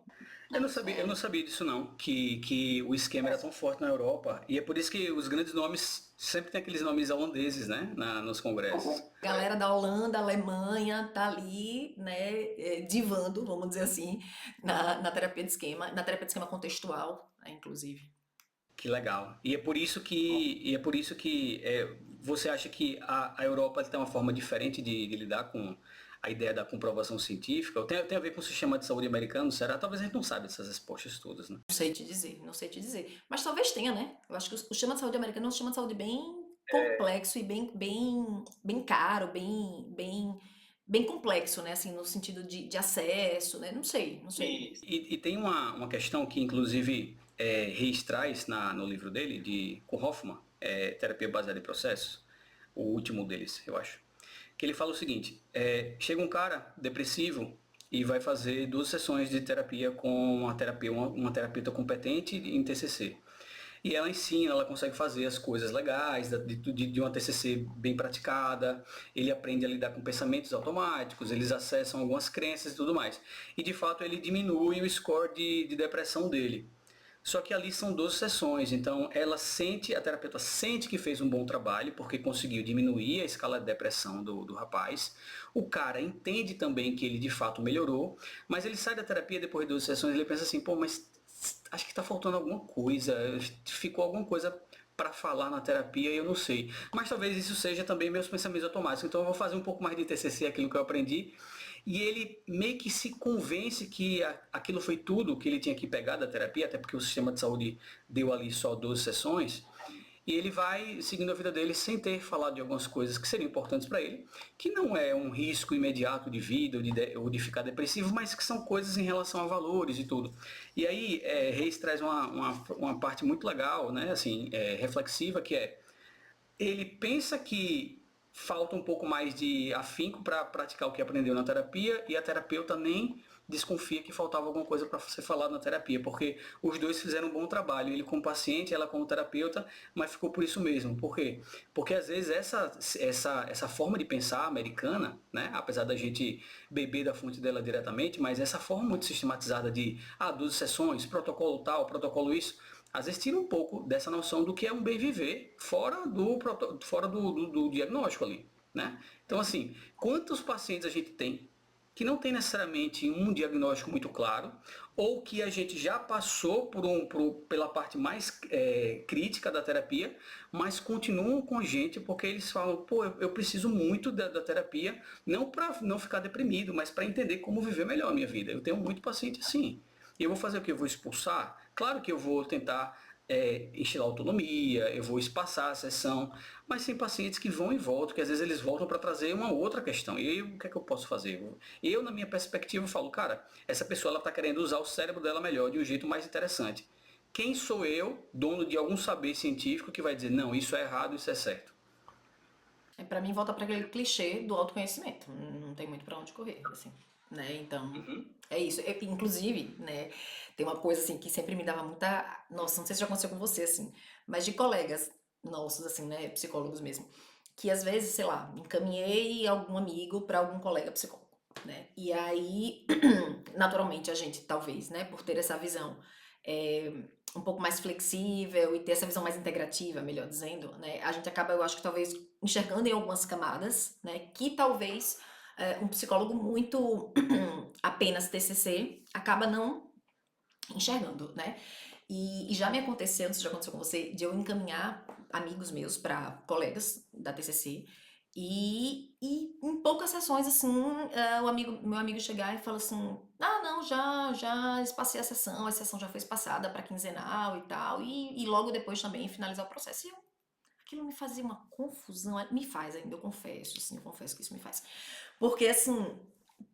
Eu não sabia disso não, que o esquema era tão forte na Europa, e é por isso que os grandes nomes sempre tem aqueles nomes holandeses, né, nos congressos. A galera da Holanda, Alemanha, tá ali, né, divando, vamos dizer assim, na terapia de esquema contextual, né, inclusive. Que legal. E é por isso que você acha que a Europa tem uma forma diferente de lidar com a ideia da comprovação científica, tem a ver com o sistema de saúde americano, será? Talvez a gente não saiba dessas respostas todas, né? Não sei te dizer, não sei te dizer. Mas talvez tenha, né? Eu acho que o sistema de saúde americano é um sistema de saúde bem complexo e bem caro, bem complexo, né? Assim, no sentido de acesso, né? Não sei, não sei. E tem uma questão que, inclusive, Reis traz no livro dele, com Hoffman, Terapia Baseada em Processos, o último deles, eu acho. Que ele fala o seguinte, chega um cara depressivo e vai fazer 12 sessões de terapia com uma terapeuta competente em TCC. E ela ensina, ela consegue fazer as coisas legais, de uma TCC bem praticada, ele aprende a lidar com pensamentos automáticos, eles acessam algumas crenças e tudo mais. E de fato ele diminui o score de depressão dele. Só que ali são 12 sessões, então a terapeuta sente que fez um bom trabalho, porque conseguiu diminuir a escala de depressão do rapaz. O cara entende também que ele de fato melhorou, mas ele sai da terapia depois de 12 sessões e ele pensa assim, pô, mas acho que está faltando alguma coisa, ficou alguma coisa para falar na terapia e eu não sei. Mas talvez isso seja também meus pensamentos automáticos. Então eu vou fazer um pouco mais de TCC, aquilo que eu aprendi, e ele meio que se convence que aquilo foi tudo que ele tinha que pegar da terapia, até porque o sistema de saúde deu ali só 12 sessões, e ele vai seguindo a vida dele sem ter falado de algumas coisas que seriam importantes para ele, que não é um risco imediato de vida ou de ficar depressivo, mas que são coisas em relação a valores e tudo. E aí Reis traz uma parte muito legal, né, assim, reflexiva, que ele pensa que falta um pouco mais de afinco para praticar o que aprendeu na terapia e a terapeuta nem desconfia que faltava alguma coisa para ser falado na terapia, porque os dois fizeram um bom trabalho, ele como paciente, ela como terapeuta, mas ficou por isso mesmo. Por quê? Porque às vezes essa forma de pensar americana, né, apesar da gente beber da fonte dela diretamente, mas essa forma muito sistematizada de 12 sessões, protocolo tal, protocolo isso, às vezes tira um pouco dessa noção do que é um bem viver fora do diagnóstico ali, né? Então, assim, quantos pacientes a gente tem que não tem necessariamente um diagnóstico muito claro, ou que a gente já passou pela parte mais crítica da terapia, mas continuam com a gente porque eles falam, pô, eu preciso muito da terapia, não para não ficar deprimido, mas para entender como viver melhor a minha vida. Eu tenho muito paciente assim. E eu vou fazer o que? Eu vou expulsar? Claro que eu vou tentar instilar autonomia, eu vou espaçar a sessão, mas tem pacientes que vão e voltam, que às vezes eles voltam para trazer uma outra questão. E aí, o que é que eu posso fazer? Eu, na minha perspectiva, falo, cara, essa pessoa ela está querendo usar o cérebro dela melhor, de um jeito mais interessante. Quem sou eu, dono de algum saber científico, que vai dizer, não, isso é errado, isso é certo? Para mim volta para aquele clichê do autoconhecimento. Não tem muito para onde correr, assim, né? Então, Uhum. é isso. Inclusive, né, tem uma coisa assim que sempre me dava muita, nossa, não sei se já aconteceu com você assim, mas de colegas nossos assim, né, psicólogos mesmo, que às vezes, sei lá, encaminhei algum amigo para algum colega psicólogo, né? E aí, naturalmente a gente talvez, né, por ter essa visão é, um pouco mais flexível e ter essa visão mais integrativa, melhor dizendo, né? A gente acaba, eu acho que talvez enxergando em algumas camadas, né? Que talvez um psicólogo muito apenas TCC acaba não enxergando, né? E já me aconteceu, não sei se já aconteceu com você, de eu encaminhar amigos meus para colegas da TCC e em poucas sessões, assim, meu amigo chegar e falar assim, ah, não, já espaciei a sessão já foi espaçada para quinzenal e tal, e logo depois também finalizar o processo. E aquilo me fazia uma confusão, me faz ainda, eu confesso, assim, eu confesso que isso me faz. Porque, assim,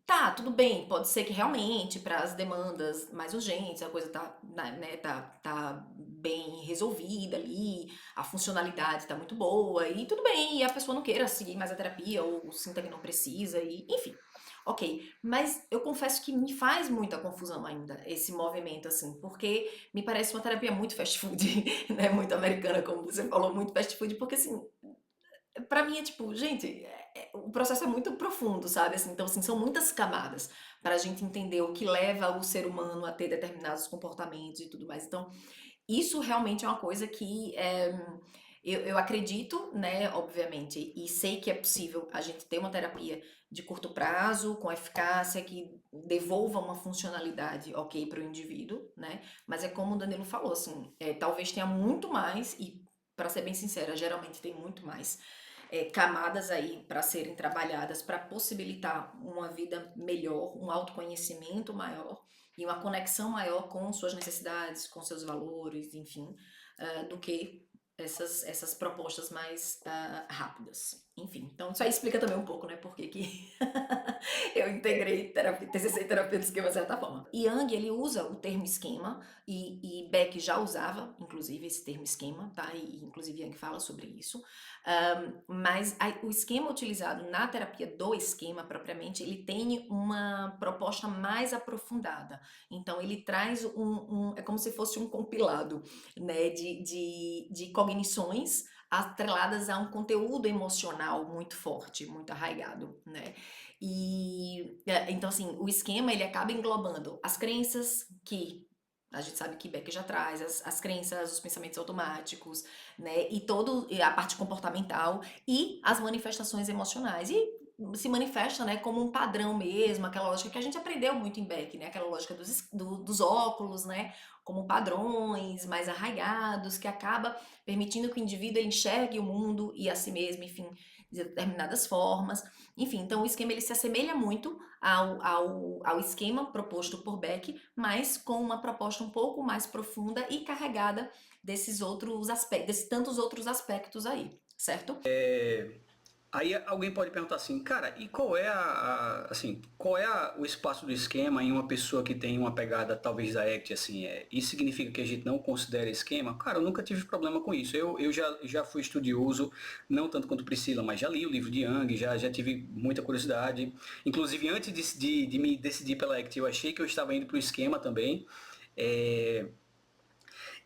tá, tudo bem, pode ser que realmente para as demandas mais urgentes a coisa tá bem resolvida ali, a funcionalidade tá muito boa e tudo bem, e a pessoa não queira seguir mais a terapia ou sinta que não precisa e enfim. Ok, mas eu confesso que me faz muita confusão ainda esse movimento assim, porque me parece uma terapia muito fast food, né, muito americana, como você falou, muito fast food, porque assim, pra mim é tipo, gente, o processo é muito profundo, sabe? Assim, então, assim, são muitas camadas para a gente entender o que leva o ser humano a ter determinados comportamentos e tudo mais. Então, isso realmente é uma coisa que eu acredito, né, obviamente, e sei que é possível a gente ter uma terapia de curto prazo, com eficácia, que devolva uma funcionalidade ok para o indivíduo, né? Mas é como o Danilo falou, assim, talvez tenha muito mais, e para ser bem sincera, geralmente tem muito mais camadas aí para serem trabalhadas para possibilitar uma vida melhor, um autoconhecimento maior e uma conexão maior com suas necessidades, com seus valores, enfim, do que essas propostas mais rápidas. Enfim, então isso aí explica também um pouco, né, por que que eu integrei terapia, TCC e terapia do esquema de certa forma. Young, ele usa o termo esquema, e Beck já usava, inclusive, esse termo esquema, tá? E inclusive Young fala sobre isso. Mas o esquema utilizado na terapia do esquema, propriamente, ele tem uma proposta mais aprofundada. Então, ele traz é como se fosse um compilado, né, de cognições atreladas a um conteúdo emocional muito forte, muito arraigado, né? Então, assim, o esquema ele acaba englobando as crenças que a gente sabe que Beck já traz, as crenças, os pensamentos automáticos, né? E a parte comportamental e as manifestações emocionais. E se manifesta, né, como um padrão mesmo, aquela lógica que a gente aprendeu muito em Beck, né? Aquela lógica dos óculos, né? Como padrões mais arraigados, que acaba permitindo que o indivíduo ele enxergue o mundo e a si mesmo, enfim, de determinadas formas. Enfim, então o esquema ele se assemelha muito ao esquema proposto por Beck, mas com uma proposta um pouco mais profunda e carregada desses outros aspectos, desses tantos outros aspectos aí, certo? Aí alguém pode perguntar assim, cara, e qual é assim, o espaço do esquema em uma pessoa que tem uma pegada talvez da ACT, assim, isso significa que a gente não considera esquema? Cara, eu nunca tive problema com isso. Eu já fui estudioso, não tanto quanto Priscila, mas já li o livro de Young, já tive muita curiosidade. Inclusive, antes de me decidir pela ACT, eu achei que eu estava indo para o esquema também. É,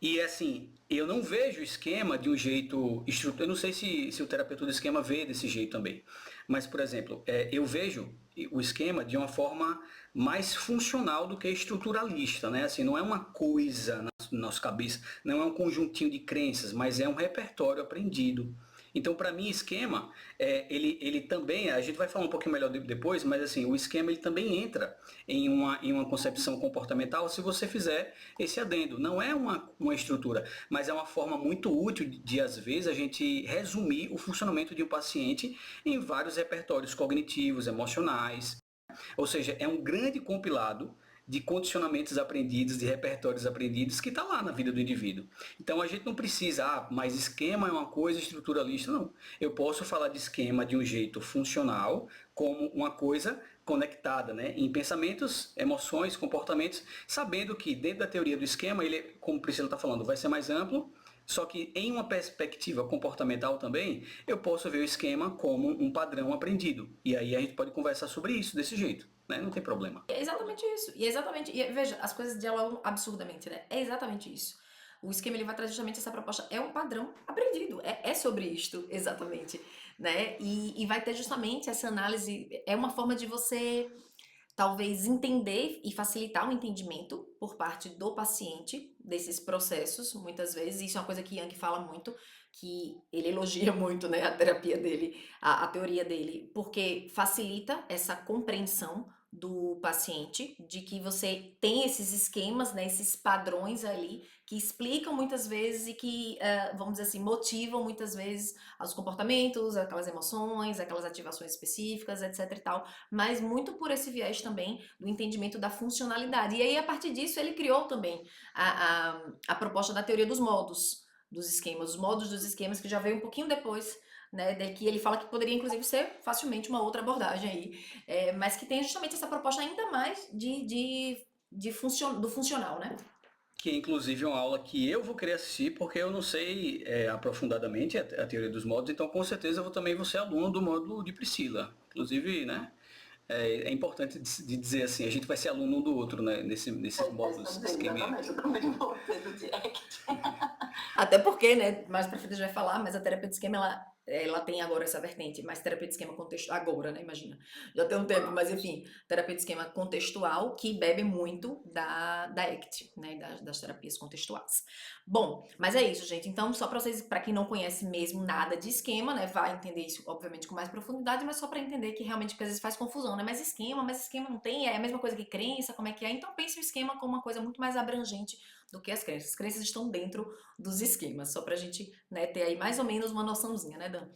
E assim, eu não vejo o esquema de um jeito estruturado. Eu não sei se o terapeuta do esquema vê desse jeito também. Mas, por exemplo, eu vejo o esquema de uma forma mais funcional do que estruturalista, né? Assim, não é uma coisa na nossa cabeça, não é um conjuntinho de crenças, mas é um repertório aprendido. Então, para mim, esquema, ele também, a gente vai falar um pouquinho melhor depois, mas assim, o esquema ele também entra em uma concepção comportamental se você fizer esse adendo. Não é uma estrutura, mas é uma forma muito útil de, às vezes, a gente resumir o funcionamento de um paciente em vários repertórios cognitivos, emocionais. Ou seja, é um grande compilado de condicionamentos aprendidos, de repertórios aprendidos que está lá na vida do indivíduo. Então a gente não precisa, mas esquema é uma coisa estruturalista, não. Eu posso falar de esquema de um jeito funcional, como uma coisa conectada, né, em pensamentos, emoções, comportamentos, sabendo que dentro da teoria do esquema, ele, como o Priscila está falando, vai ser mais amplo, só que em uma perspectiva comportamental também, eu posso ver o esquema como um padrão aprendido. E aí a gente pode conversar sobre isso desse jeito, né? Não tem problema. É exatamente isso. Veja, as coisas dialogam absurdamente, né? É exatamente isso. O esquema ele vai trazer justamente essa proposta. É um padrão aprendido. É sobre isto, exatamente. Né? E vai ter justamente essa análise. É uma forma de você talvez entender e facilitar o entendimento por parte do paciente desses processos, muitas vezes. Isso é uma coisa que Yang fala muito, que ele elogia muito, né, a terapia dele, a teoria dele, porque facilita essa compreensão do paciente, de que você tem esses esquemas, né, esses padrões ali, que explicam muitas vezes e que, vamos dizer assim, motivam muitas vezes os comportamentos, aquelas emoções, aquelas ativações específicas, etc e tal, mas muito por esse viés também do entendimento da funcionalidade. E aí, a partir disso, ele criou também a proposta da teoria dos modos dos esquemas, os modos dos esquemas, que já veio um pouquinho depois, né, que ele fala que poderia, inclusive, ser facilmente uma outra abordagem aí, mas que tem justamente essa proposta ainda mais do funcional, né? Que inclusive é uma aula que eu vou querer assistir, porque eu não sei aprofundadamente a teoria dos módulos, então com certeza eu também vou ser aluno do módulo de Priscila. Inclusive, né, é importante de dizer assim, a gente vai ser aluno um do outro, né, nesses módulos esquema. Exatamente, eu também vou ter do direct. Até porque, né, mais pra frente a gente vai falar, mas a terapia de esquema, ela tem agora essa vertente, mais terapia de esquema contextual, agora, né, imagina, já tem um tempo, mas enfim, terapia de esquema contextual, que bebe muito da ACT, né, das terapias contextuais. Bom, mas é isso, gente, então, só pra vocês, pra quem não conhece mesmo nada de esquema, né, vai entender isso, obviamente, com mais profundidade, mas só pra entender que realmente, porque às vezes faz confusão, né, mas esquema não tem, é a mesma coisa que crença, como é que é? Então, pense o esquema como uma coisa muito mais abrangente do que as crenças. As crenças estão dentro dos esquemas, só pra gente, né, ter aí mais ou menos uma noçãozinha, né, Dan?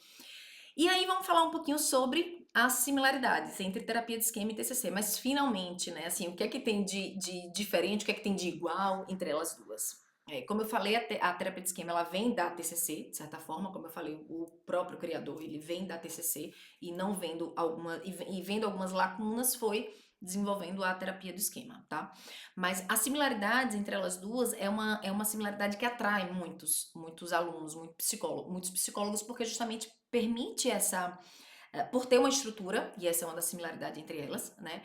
E aí vamos falar um pouquinho sobre as similaridades entre terapia de esquema e TCC, mas finalmente, né, assim, o que é que tem de diferente, o que é que tem de igual entre elas duas? Como eu falei, a terapia de esquema, ela vem da TCC, de certa forma, como eu falei, o próprio criador, ele vem da TCC e não vendo e vendo algumas lacunas, foi desenvolvendo a terapia do esquema, tá? Mas as similaridades entre elas duas é uma similaridade que atrai muitos alunos, muitos psicólogos, porque justamente permite por ter uma estrutura, e essa é uma das similaridades entre elas, né?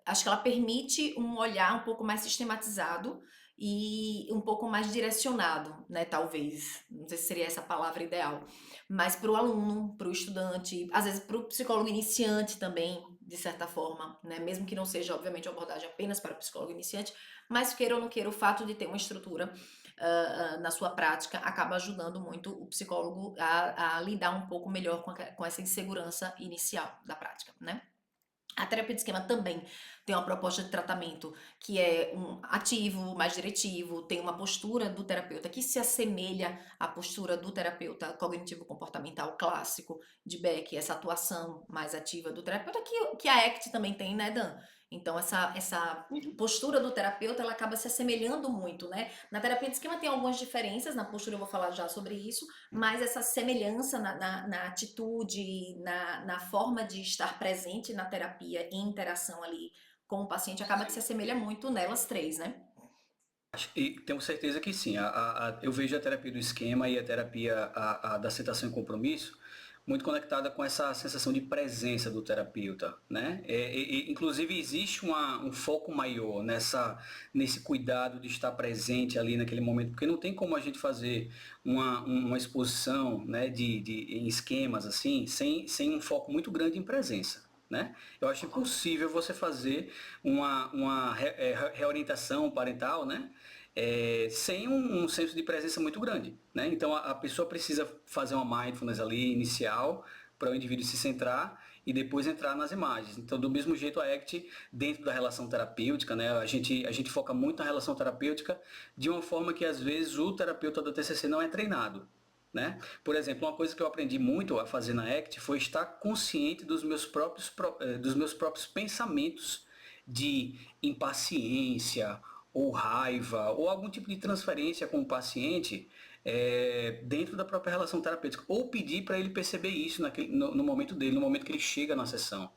Acho que ela permite um olhar um pouco mais sistematizado e um pouco mais direcionado, né? Talvez, não sei se seria essa a palavra ideal, mas para o aluno, para o estudante, às vezes para o psicólogo iniciante também, de certa forma, né? Mesmo que não seja, obviamente, uma abordagem apenas para o psicólogo iniciante, mas queira ou não queira, o fato de ter uma estrutura na sua prática acaba ajudando muito o psicólogo a lidar um pouco melhor com essa insegurança inicial da prática, né? A terapia de esquema também tem uma proposta de tratamento que é ativo, mais diretivo, tem uma postura do terapeuta que se assemelha à postura do terapeuta cognitivo-comportamental clássico de Beck, essa atuação mais ativa do terapeuta que a ACT também tem, né, Dan? Então, essa Uhum. postura do terapeuta, ela acaba se assemelhando muito, né? Na terapia de esquema tem algumas diferenças, na postura eu vou falar já sobre isso, mas essa semelhança na atitude, na forma de estar presente na terapia, em interação ali com o paciente, acaba que se assemelha muito nelas três, né? E tenho certeza que sim. Eu vejo a terapia do esquema e a terapia da aceitação e compromisso muito conectada com essa sensação de presença do terapeuta, né? Inclusive existe um foco maior nesse cuidado de estar presente ali naquele momento, porque não tem como a gente fazer uma exposição, né, em esquemas assim, sem um foco muito grande em presença. Né? Eu acho impossível você fazer uma reorientação parental, né? Sem um senso de presença muito grande. Né? Então a pessoa precisa fazer uma mindfulness ali inicial para o indivíduo se centrar e depois entrar nas imagens. Então, do mesmo jeito, a ACT, dentro da relação terapêutica, né, a gente foca muito na relação terapêutica de uma forma que, às vezes, o terapeuta da TCC não é treinado. Né? Por exemplo, uma coisa que eu aprendi muito a fazer na ACT foi estar consciente dos meus próprios pensamentos de impaciência ou raiva ou algum tipo de transferência com o paciente dentro da própria relação terapêutica. Ou pedir para ele perceber isso no momento dele, no momento que ele chega na sessão.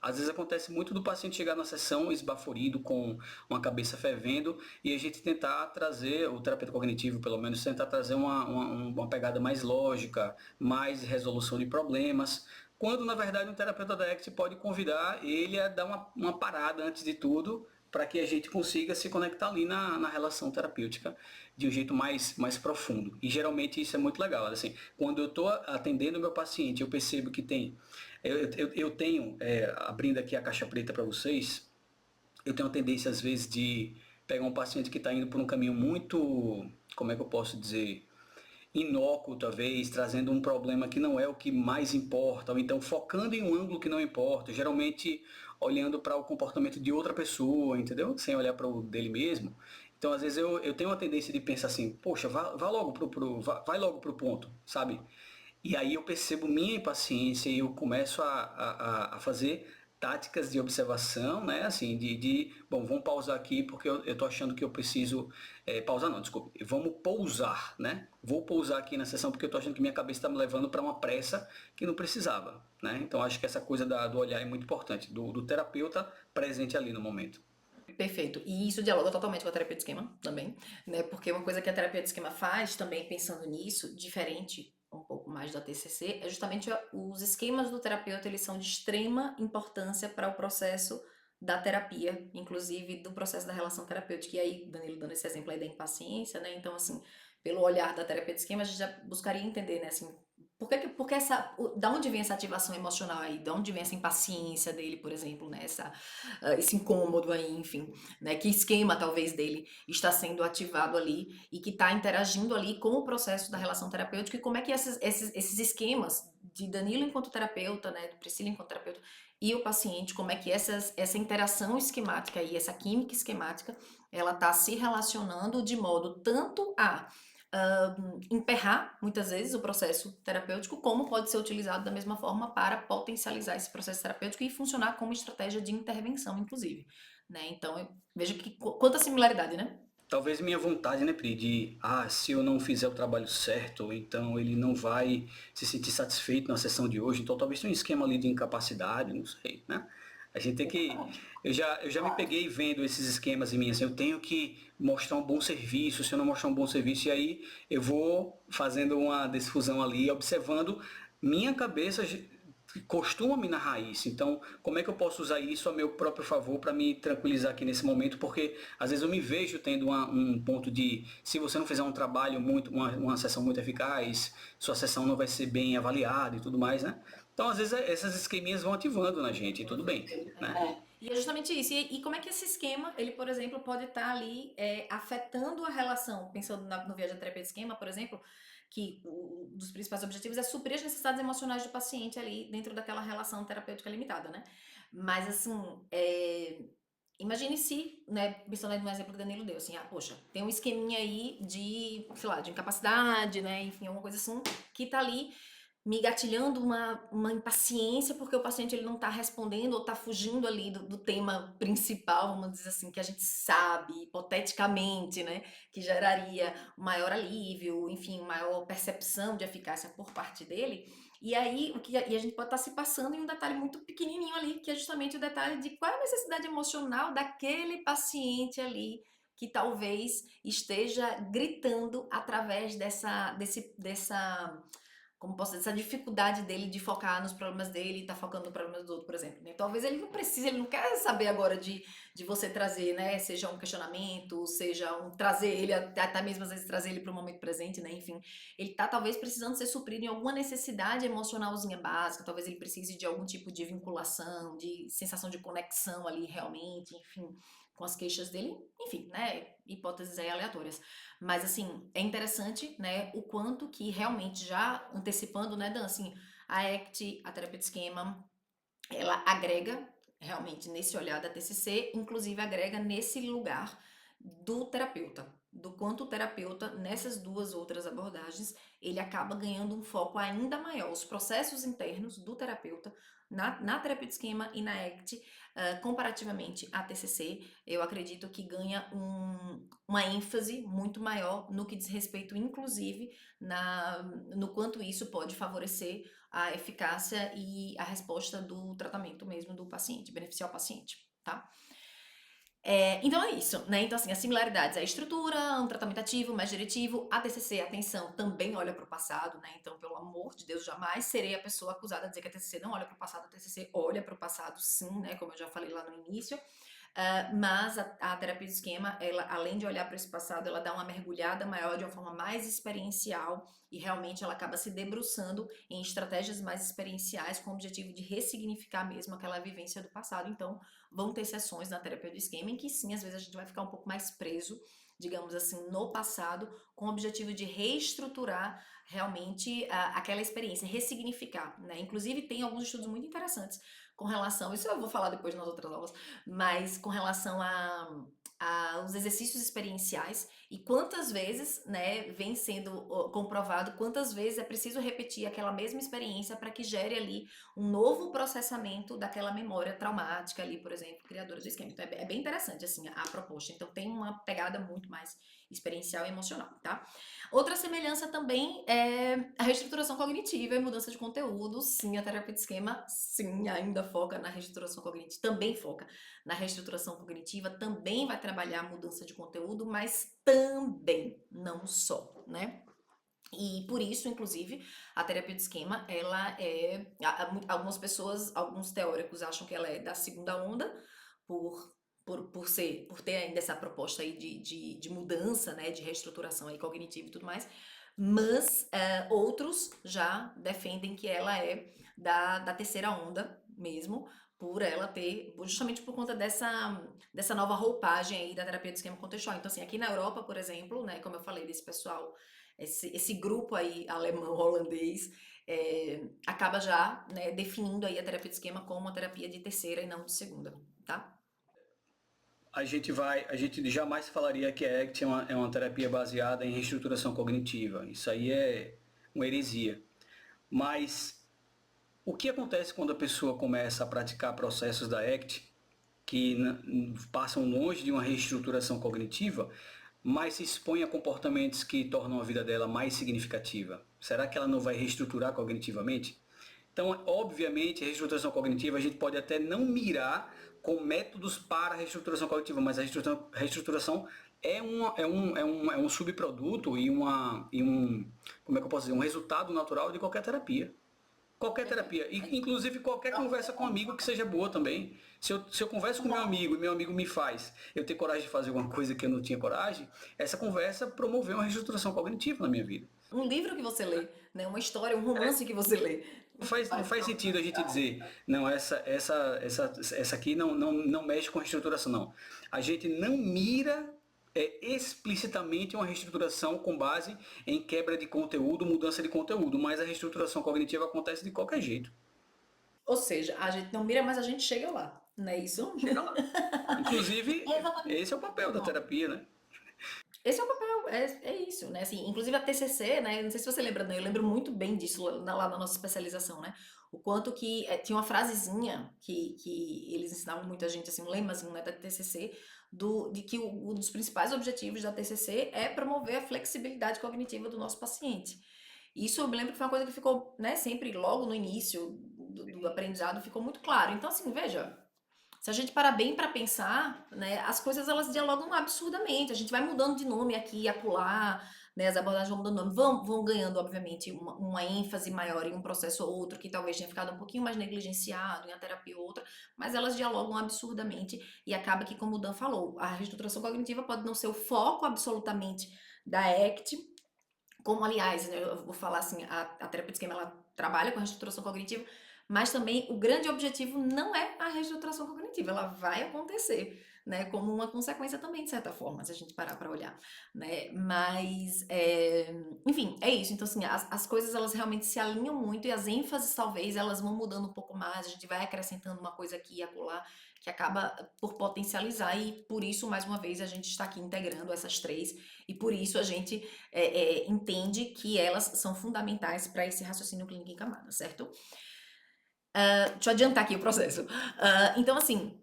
Às vezes acontece muito do paciente chegar na sessão esbaforido, com uma cabeça fervendo, e a gente tentar trazer, o terapeuta cognitivo pelo menos, tentar trazer uma pegada mais lógica, mais resolução de problemas, quando na verdade um terapeuta da ACT pode convidar ele a dar uma parada antes de tudo, para que a gente consiga se conectar ali na relação terapêutica de um jeito mais profundo. E geralmente isso é muito legal. Assim, quando eu estou atendendo o meu paciente, eu percebo que eu tenho, abrindo aqui a caixa preta para vocês, eu tenho a tendência às vezes de pegar um paciente que está indo por um caminho muito, como é que eu posso dizer, inócuo talvez, trazendo um problema que não é o que mais importa, ou então focando em um ângulo que não importa, geralmente olhando para o comportamento de outra pessoa, entendeu? Sem olhar para o dele mesmo. Então, às vezes, eu tenho uma tendência de pensar assim, poxa, vai logo pro ponto, sabe? E aí eu percebo minha impaciência e eu começo a fazer táticas de observação, né? Assim, bom, vamos pausar aqui porque eu tô achando que eu preciso, pausar não, desculpe, vamos pousar, né? Vou pousar aqui na sessão porque eu tô achando que minha cabeça está me levando para uma pressa que não precisava, né? Então acho que essa coisa do olhar é muito importante, do terapeuta presente ali no momento. Perfeito. E isso dialoga totalmente com a terapia de esquema também, né? Porque uma coisa que a terapia de esquema faz, também pensando nisso, diferente um pouco mais da TCC, é justamente os esquemas do terapeuta, eles são de extrema importância para o processo da terapia, inclusive do processo da relação terapêutica. E aí, Danilo dando esse exemplo aí da impaciência, né? Então, assim, pelo olhar da terapia de esquema, a gente já buscaria entender, né, assim, porque da onde vem essa ativação emocional aí? Da onde vem essa impaciência dele, por exemplo, né? Esse incômodo aí, enfim, né? Que esquema talvez dele está sendo ativado ali e que está interagindo ali com o processo da relação terapêutica e como é que esses esquemas de Danilo enquanto terapeuta, né? De Priscila enquanto terapeuta e o paciente, como é que essa interação esquemática e essa química esquemática ela está se relacionando de modo tanto a emperrar, muitas vezes, o processo terapêutico, como pode ser utilizado da mesma forma para potencializar esse processo terapêutico e funcionar como estratégia de intervenção, inclusive, né? Então, eu vejo que quanta similaridade, né? Talvez minha vontade, né, Pri, se eu não fizer o trabalho certo, então ele não vai se sentir satisfeito na sessão de hoje, então talvez tenha um esquema ali de incapacidade, não sei, né? A gente tem que. Exatamente. Eu já me Claro. peguei vendo esses esquemas em mim, assim, eu tenho que mostrar um bom serviço, se eu não mostrar um bom serviço, e aí eu vou fazendo uma desfusão ali, observando minha cabeça costuma-me na raiz. Então, como é que eu posso usar isso a meu próprio favor para me tranquilizar aqui nesse momento? Porque às vezes eu me vejo tendo um ponto de, se você não fizer um trabalho muito, uma sessão muito eficaz, sua sessão não vai ser bem avaliada e tudo mais, né? Então, às vezes essas esqueminhas vão ativando na gente, e tudo bem, né? É, E é justamente isso. E como é que esse esquema, ele, por exemplo, pode estar ali afetando a relação, pensando no viagem de terapia de esquema, por exemplo, que um dos principais objetivos é suprir as necessidades emocionais do paciente ali dentro daquela relação terapêutica limitada, né? Mas, assim, imagine se, né, pensando aí no exemplo que o Danilo deu, assim, poxa, tem um esqueminha aí de, sei lá, de incapacidade, né, enfim, alguma coisa assim, que tá ali me gatilhando uma impaciência porque o paciente ele não está respondendo ou está fugindo ali do tema principal, vamos dizer assim, que a gente sabe, hipoteticamente, né, que geraria um maior alívio, enfim, maior percepção de eficácia por parte dele. E aí, e a gente pode estar se passando em um detalhe muito pequenininho ali, que é justamente o detalhe de qual é a necessidade emocional daquele paciente ali que talvez esteja gritando através dessa como posso dizer, essa dificuldade dele de focar nos problemas dele e tá focando no problema do outro, por exemplo, né? Talvez ele não precise, ele não quer saber agora de você trazer, né? Seja um questionamento, seja trazer ele, até mesmo às vezes trazer ele para o momento presente, né? Enfim, ele tá talvez precisando ser suprido em alguma necessidade emocionalzinha básica, talvez ele precise de algum tipo de vinculação, de sensação de conexão ali realmente, enfim, com as queixas dele, enfim, né? Hipóteses aí aleatórias. Mas, assim, é interessante, né, o quanto que realmente já antecipando, né, Dan, assim, a ACT, a terapia de esquema, ela agrega realmente nesse olhar da TCC, inclusive agrega nesse lugar do terapeuta, do quanto o terapeuta, nessas duas outras abordagens, ele acaba ganhando um foco ainda maior. Os processos internos do terapeuta na terapia de esquema e na ACT, comparativamente à TCC, eu acredito que ganha uma ênfase muito maior no que diz respeito, inclusive, no quanto isso pode favorecer a eficácia e a resposta do tratamento mesmo do paciente, beneficiar o paciente, tá? Então é isso, né? Então, assim, as similaridades, a estrutura, um tratamento ativo, mais diretivo, a TCC, atenção, também olha para o passado, né? Então, pelo amor de Deus, jamais serei a pessoa acusada de dizer que a TCC não olha para o passado, a TCC olha para o passado, sim, né? Como eu já falei lá no início. Mas a terapia de esquema, ela, além de olhar para esse passado, ela dá uma mergulhada maior de uma forma mais experiencial e realmente ela acaba se debruçando em estratégias mais experienciais com o objetivo de ressignificar mesmo aquela vivência do passado. Então, vão ter sessões na terapia do esquema em que sim, às vezes a gente vai ficar um pouco mais preso, digamos assim, no passado, com o objetivo de reestruturar realmente aquela experiência, ressignificar, né? Inclusive tem alguns estudos muito interessantes com relação, isso eu vou falar depois nas outras aulas, mas com relação aos exercícios experienciais e quantas vezes, né, vem sendo comprovado quantas vezes é preciso repetir aquela mesma experiência para que gere ali um novo processamento daquela memória traumática ali, por exemplo, criadora do esquema. Então é bem interessante assim a proposta. Então tem uma pegada muito mais experiencial e emocional, tá? Outra semelhança também é a reestruturação cognitiva e mudança de conteúdo. Sim, a terapia de esquema, sim, ainda foca na reestruturação cognitiva, também foca na reestruturação cognitiva, também vai trabalhar a mudança de conteúdo, mas também, não só, né? E por isso, inclusive, a terapia de esquema, ela algumas pessoas, alguns teóricos acham que ela é da segunda onda, por, por ter ainda essa proposta aí de mudança, né, de reestruturação aí cognitiva e tudo mais, mas outros já defendem que ela é da terceira onda mesmo, por ela ter, justamente por conta dessa nova roupagem aí da terapia de esquema contextual. Então, assim, aqui na Europa, por exemplo, né, como eu falei, desse pessoal esse grupo aí alemão, holandês, acaba já, né, definindo aí a terapia de esquema como uma terapia de terceira e não de segunda, tá? a gente jamais falaria que a ACT é uma terapia baseada em reestruturação cognitiva. Isso aí é uma heresia. Mas o que acontece quando a pessoa começa a praticar processos da ACT que passam longe de uma reestruturação cognitiva, mas se expõe a comportamentos que tornam a vida dela mais significativa? Será que ela não vai reestruturar cognitivamente? Então, obviamente, a reestruturação cognitiva a gente pode até não mirar com métodos para a reestruturação cognitiva, mas a reestruturação é um subproduto como é que eu posso dizer, um resultado natural de qualquer terapia. Qualquer terapia, inclusive qualquer conversa com um amigo que seja boa também. Se eu converso com meu amigo e meu amigo me faz eu ter coragem de fazer alguma coisa que eu não tinha coragem, essa conversa promoveu uma reestruturação cognitiva na minha vida. Um livro que você lê, né? Uma história, um romance que você lê. Não faz sentido a gente dizer, não, essa aqui não mexe com reestruturação, não. A gente não mira explicitamente uma reestruturação com base em quebra de conteúdo, mudança de conteúdo, mas a reestruturação cognitiva acontece de qualquer jeito. Ou seja, a gente não mira, mas a gente chega lá, não é isso? Chega lá. Inclusive, esse é o papel da terapia, né? Esse é o papel, é isso, né? Assim, inclusive a TCC, né? Não sei se você lembra, né? Eu lembro muito bem disso lá na nossa especialização, né? O quanto que tinha uma frasezinha que eles ensinavam muita gente, assim, um lemazinho, né, da TCC, de que um dos principais objetivos da TCC é promover a flexibilidade cognitiva do nosso paciente. Isso eu me lembro que foi uma coisa que ficou, né, sempre logo no início do aprendizado, ficou muito claro. Então, assim, veja, se a gente parar bem para pensar, né, as coisas elas dialogam absurdamente. A gente vai mudando de nome aqui e acolá, né, as abordagens vão mudando de nome, vão ganhando, obviamente, uma ênfase maior em um processo ou outro que talvez tenha ficado um pouquinho mais negligenciado, em uma terapia ou outra, mas elas dialogam absurdamente e acaba que, como o Dan falou, a reestruturação cognitiva pode não ser o foco absolutamente da ACT, como, aliás, né, eu vou falar assim, a terapia de esquema, ela trabalha com a reestruturação cognitiva, mas também o grande objetivo não é a reestruturação cognitiva, ela vai acontecer, né, como uma consequência também, de certa forma, se a gente parar para olhar, né, mas, enfim, é isso, então, assim, as coisas, elas realmente se alinham muito e as ênfases, talvez, elas vão mudando um pouco mais, a gente vai acrescentando uma coisa aqui e acolá, que acaba por potencializar e, por isso, mais uma vez, a gente está aqui integrando essas três e, por isso, a gente entende que elas são fundamentais para esse raciocínio clínico em camada, certo? Deixa eu adiantar aqui o processo. Então, assim,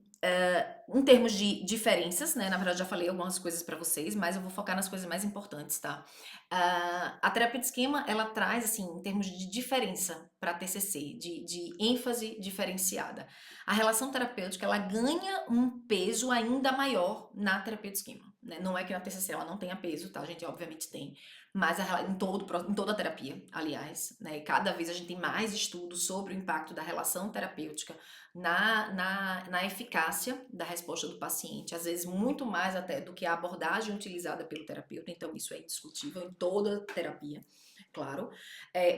em termos de diferenças, né? Na verdade, já falei algumas coisas para vocês, mas eu vou focar nas coisas mais importantes, tá? A terapia de esquema, ela traz, assim, em termos de diferença para TCC, de ênfase diferenciada. A relação terapêutica, ela ganha um peso ainda maior na terapia de esquema, né? Não é que na TCC ela não tenha peso, tá? A gente obviamente tem, mas em toda a terapia, aliás, né? Cada vez a gente tem mais estudos sobre o impacto da relação terapêutica na eficácia da resposta do paciente, às vezes muito mais até do que a abordagem utilizada pelo terapeuta, então isso é indiscutível em toda terapia, claro,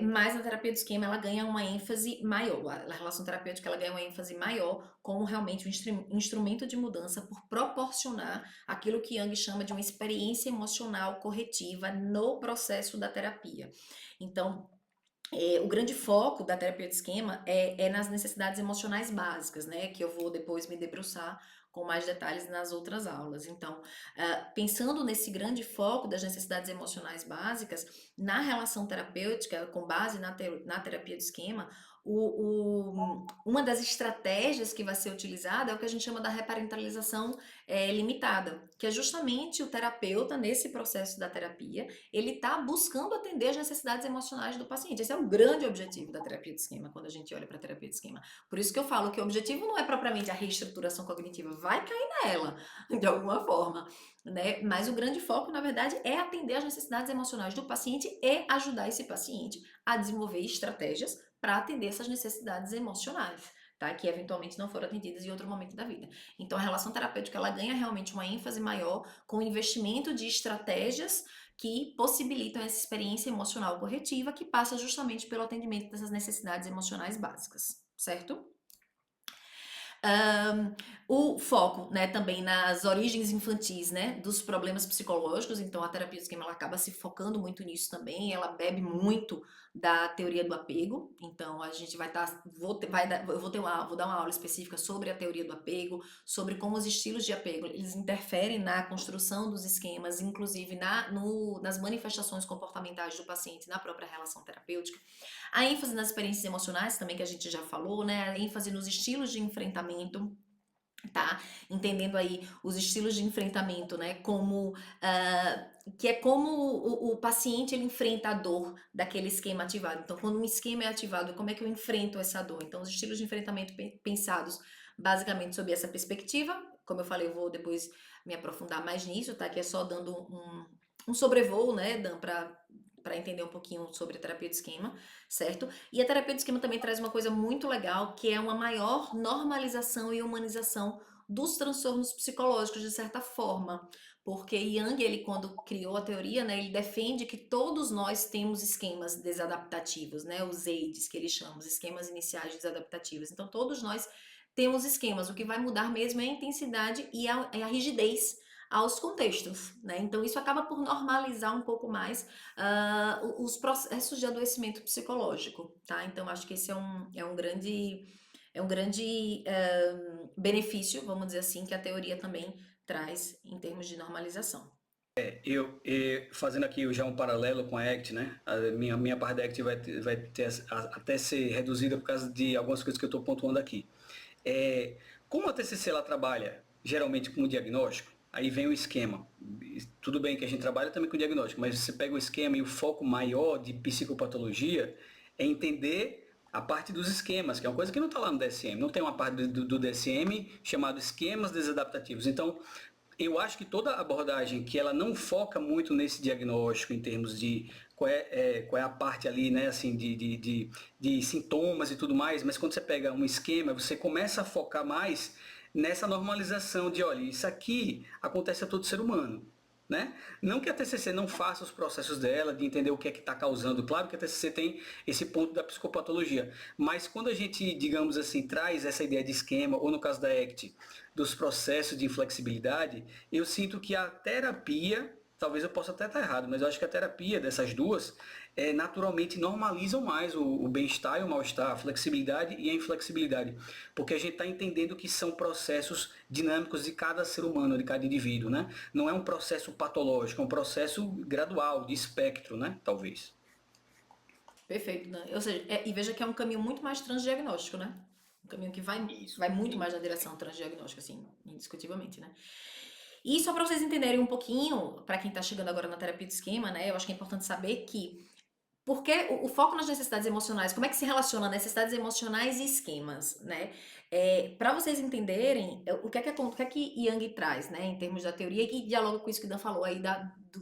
mas a terapia do esquema, ela ganha uma ênfase maior, a relação terapêutica, ela ganha uma ênfase maior como realmente um instrumento de mudança por proporcionar aquilo que Jung chama de uma experiência emocional corretiva no processo da terapia. Então, o grande foco da terapia de esquema é nas necessidades emocionais básicas, né? Que eu vou depois me debruçar com mais detalhes nas outras aulas. Então, pensando nesse grande foco das necessidades emocionais básicas, na relação terapêutica, com base na terapia de esquema, uma das estratégias que vai ser utilizada é o que a gente chama da reparentalização limitada, que é justamente o terapeuta, nesse processo da terapia, ele está buscando atender as necessidades emocionais do paciente. Esse é o grande objetivo da terapia de esquema, quando a gente olha para a terapia de esquema. Por isso que eu falo que o objetivo não é propriamente a reestruturação cognitiva, vai cair nela, de alguma forma, né? Mas o grande foco, na verdade, é atender as necessidades emocionais do paciente e ajudar esse paciente a desenvolver estratégias para atender essas necessidades emocionais, tá? Que eventualmente não foram atendidas em outro momento da vida. Então, a relação terapêutica, ela ganha realmente uma ênfase maior com o investimento de estratégias que possibilitam essa experiência emocional corretiva, que passa justamente pelo atendimento dessas necessidades emocionais básicas, certo? O foco, né, também nas origens infantis, né, dos problemas psicológicos, então a terapia do esquema ela acaba se focando muito nisso também, ela bebe muito da teoria do apego, então a gente vai estar, vou dar uma aula específica sobre a teoria do apego, sobre como os estilos de apego, eles interferem na construção dos esquemas, inclusive nas manifestações comportamentais do paciente na própria relação terapêutica. A ênfase nas experiências emocionais também, que a gente já falou, né, a ênfase nos estilos de enfrentamento, tá? Entendendo aí os estilos de enfrentamento, né? Que é como o paciente ele enfrenta a dor daquele esquema ativado. Então, quando um esquema é ativado, como é que eu enfrento essa dor? Então, os estilos de enfrentamento pensados basicamente sob essa perspectiva. Como eu falei, eu vou depois me aprofundar mais nisso, tá? Que é só dando um sobrevoo, né, Dan, para entender um pouquinho sobre a terapia de esquema, certo? E a terapia de esquema também traz uma coisa muito legal, que é uma maior normalização e humanização dos transtornos psicológicos, de certa forma. Porque Jung, ele quando criou a teoria, né, ele defende que todos nós temos esquemas desadaptativos, né, os AIDS, que ele chama, os esquemas iniciais desadaptativos. Então, todos nós temos esquemas. O que vai mudar mesmo é a intensidade e a rigidez aos contextos, né? Então, isso acaba por normalizar um pouco mais os processos de adoecimento psicológico, tá? Então, acho que esse é um grande benefício, vamos dizer assim, que a teoria também traz em termos de normalização. Fazendo aqui já um paralelo com a ACT, né? A minha parte da ACT vai ter até ser reduzida por causa de algumas coisas que eu estou pontuando aqui. Como a TCC ela trabalha geralmente com o diagnóstico, aí vem o esquema. Tudo bem que a gente trabalha também com o diagnóstico, mas você pega o esquema e o foco maior de psicopatologia é entender a parte dos esquemas, que é uma coisa que não está lá no DSM. Não tem uma parte do DSM chamado esquemas desadaptativos. Então, eu acho que toda abordagem que ela não foca muito nesse diagnóstico em termos de qual é a parte ali, né, assim, de sintomas e tudo mais, mas quando você pega um esquema, você começa a focar mais nessa normalização de, olha, isso aqui acontece a todo ser humano. Né? Não que a TCC não faça os processos dela, de entender o que é que está causando. Claro que a TCC tem esse ponto da psicopatologia, mas quando a gente, digamos assim, traz essa ideia de esquema, ou no caso da ACT, dos processos de inflexibilidade, eu sinto que a terapia, talvez eu possa até estar errado, mas eu acho que a terapia dessas duas naturalmente normalizam mais o bem-estar e o mal-estar, a flexibilidade e a inflexibilidade, porque a gente está entendendo que são processos dinâmicos de cada ser humano, de cada indivíduo, né? Não é um processo patológico, é um processo gradual, de espectro, né? Talvez. Perfeito, né? Ou seja, e veja que é um caminho muito mais transdiagnóstico, né? Um caminho que vai, Isso. vai muito mais na direção transdiagnóstica, assim, indiscutivelmente, né? E só para vocês entenderem um pouquinho, para quem está chegando agora na terapia de esquema, né? Eu acho que é importante saber que porque o foco nas necessidades emocionais, como é que se relaciona necessidades emocionais e esquemas, né? Para vocês entenderem o que é que Jung traz, né, em termos da teoria, e que dialoga com isso que Dan falou aí,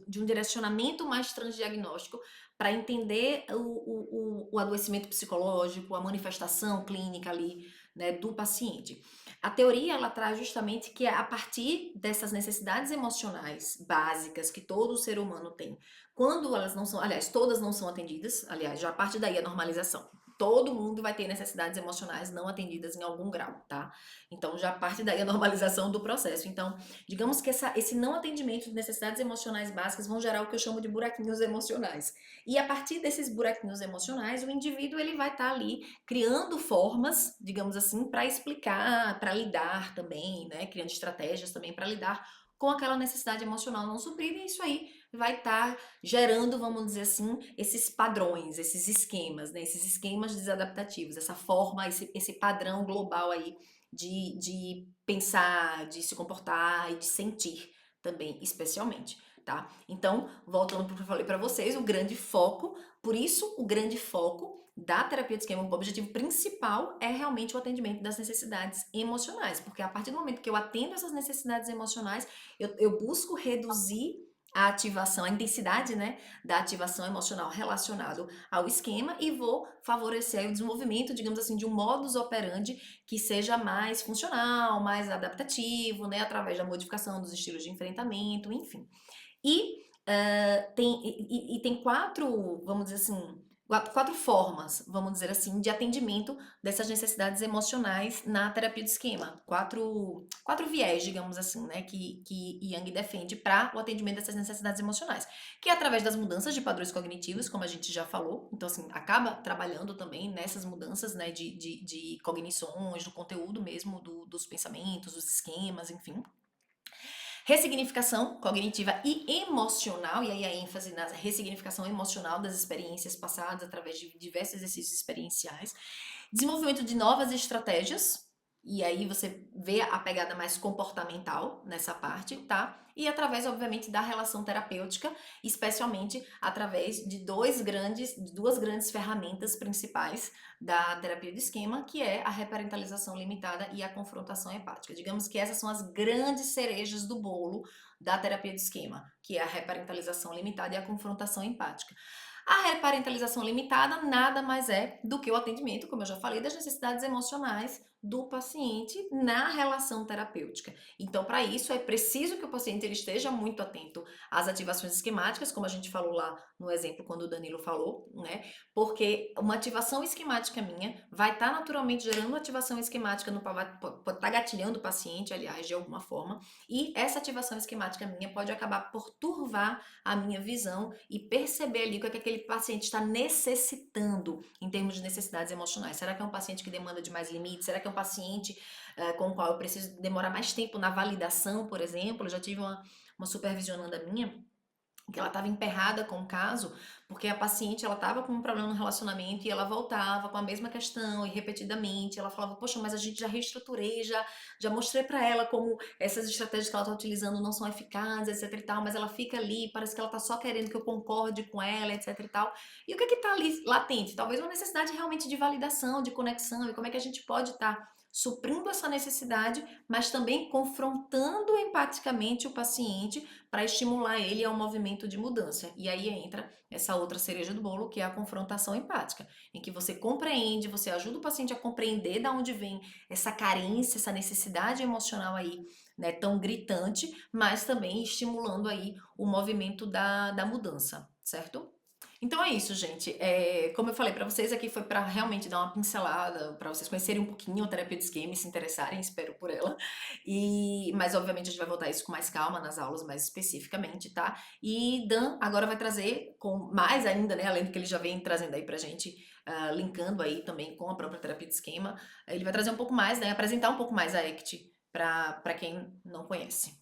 de um direcionamento mais transdiagnóstico para entender o adoecimento psicológico, a manifestação clínica ali, né, do paciente. A teoria, ela traz justamente que a partir dessas necessidades emocionais básicas que todo ser humano tem, quando elas não são, aliás, todas não são atendidas, aliás, já parte daí a normalização. Todo mundo vai ter necessidades emocionais não atendidas em algum grau, tá? Então já parte daí a normalização do processo. Então, digamos que esse não atendimento de necessidades emocionais básicas vão gerar o que eu chamo de buraquinhos emocionais. E a partir desses buraquinhos emocionais, o indivíduo ele vai estar ali criando formas, digamos assim, para explicar, para lidar também, né? Criando estratégias também para lidar com aquela necessidade emocional não suprida, e isso aí vai estar gerando, vamos dizer assim, esses padrões, esses esquemas, né? Esses esquemas desadaptativos, essa forma, esse padrão global aí de pensar, de se comportar e de sentir também, especialmente, tá? Então, voltando para o que eu falei para vocês, o grande foco, por isso o grande foco da terapia de esquema, o objetivo principal é realmente o atendimento das necessidades emocionais, porque a partir do momento que eu atendo essas necessidades emocionais, eu busco reduzir a ativação, a intensidade, né, da ativação emocional relacionado ao esquema e vou favorecer aí o desenvolvimento, digamos assim, de um modus operandi que seja mais funcional, mais adaptativo, né, através da modificação dos estilos de enfrentamento, enfim. E tem quatro, vamos dizer assim, quatro formas, vamos dizer assim, de atendimento dessas necessidades emocionais na terapia de esquema. Quatro viés, digamos assim, né, que Jung defende para o atendimento dessas necessidades emocionais. Que é através das mudanças de padrões cognitivos, como a gente já falou. Então, assim, acaba trabalhando também nessas mudanças, né, de cognições, do conteúdo mesmo, dos pensamentos, dos esquemas, enfim. Ressignificação cognitiva e emocional, e aí a ênfase na ressignificação emocional das experiências passadas através de diversos exercícios experienciais. Desenvolvimento de novas estratégias, e aí você vê a pegada mais comportamental nessa parte, tá? E através, obviamente, da relação terapêutica, especialmente através de duas grandes ferramentas principais da terapia de esquema, que é a reparentalização limitada e a confrontação empática. Digamos que essas são as grandes cerejas do bolo da terapia de esquema, que é a reparentalização limitada e a confrontação empática. A reparentalização limitada nada mais é do que o atendimento, como eu já falei, das necessidades emocionais do paciente na relação terapêutica. Então, para isso, é preciso que o paciente ele esteja muito atento às ativações esquemáticas, como a gente falou lá no exemplo quando o Danilo falou, né? Porque uma ativação esquemática minha vai estar naturalmente gerando uma ativação esquemática, pode estar gatilhando o paciente, aliás, de alguma forma, e essa ativação esquemática minha pode acabar por turvar a minha visão e perceber ali o que aquele paciente está necessitando em termos de necessidades emocionais. Será que é um paciente que demanda de mais limites? Será que é um paciente com o qual eu preciso demorar mais tempo na validação, por exemplo? Eu já tive uma supervisionanda minha que ela estava emperrada com o caso, porque a paciente ela estava com um problema no relacionamento e ela voltava com a mesma questão e repetidamente, ela falava, poxa, mas a gente já reestruturei, já mostrei para ela como essas estratégias que ela está utilizando não são eficazes, etc e tal, mas ela fica ali, parece que ela está só querendo que eu concorde com ela, etc e tal. E o que está ali latente? Talvez uma necessidade realmente de validação, de conexão, e como é que a gente pode estar suprindo essa necessidade, mas também confrontando empaticamente o paciente para estimular ele ao movimento de mudança. E aí entra essa outra cereja do bolo, que é a confrontação empática, em que você compreende, você ajuda o paciente a compreender de onde vem essa carência, essa necessidade emocional aí, né, tão gritante, mas também estimulando aí o movimento da mudança, certo? Então é isso, gente. Como eu falei para vocês aqui, foi para realmente dar uma pincelada, para vocês conhecerem um pouquinho a terapia de esquema e se interessarem, espero por ela. Mas obviamente a gente vai voltar isso com mais calma nas aulas, mais especificamente, tá? E Dan agora vai trazer com mais ainda, né? Além do que ele já vem trazendo aí pra gente, linkando aí também com a própria terapia de esquema, ele vai trazer um pouco mais, né? Apresentar um pouco mais a ACT para quem não conhece.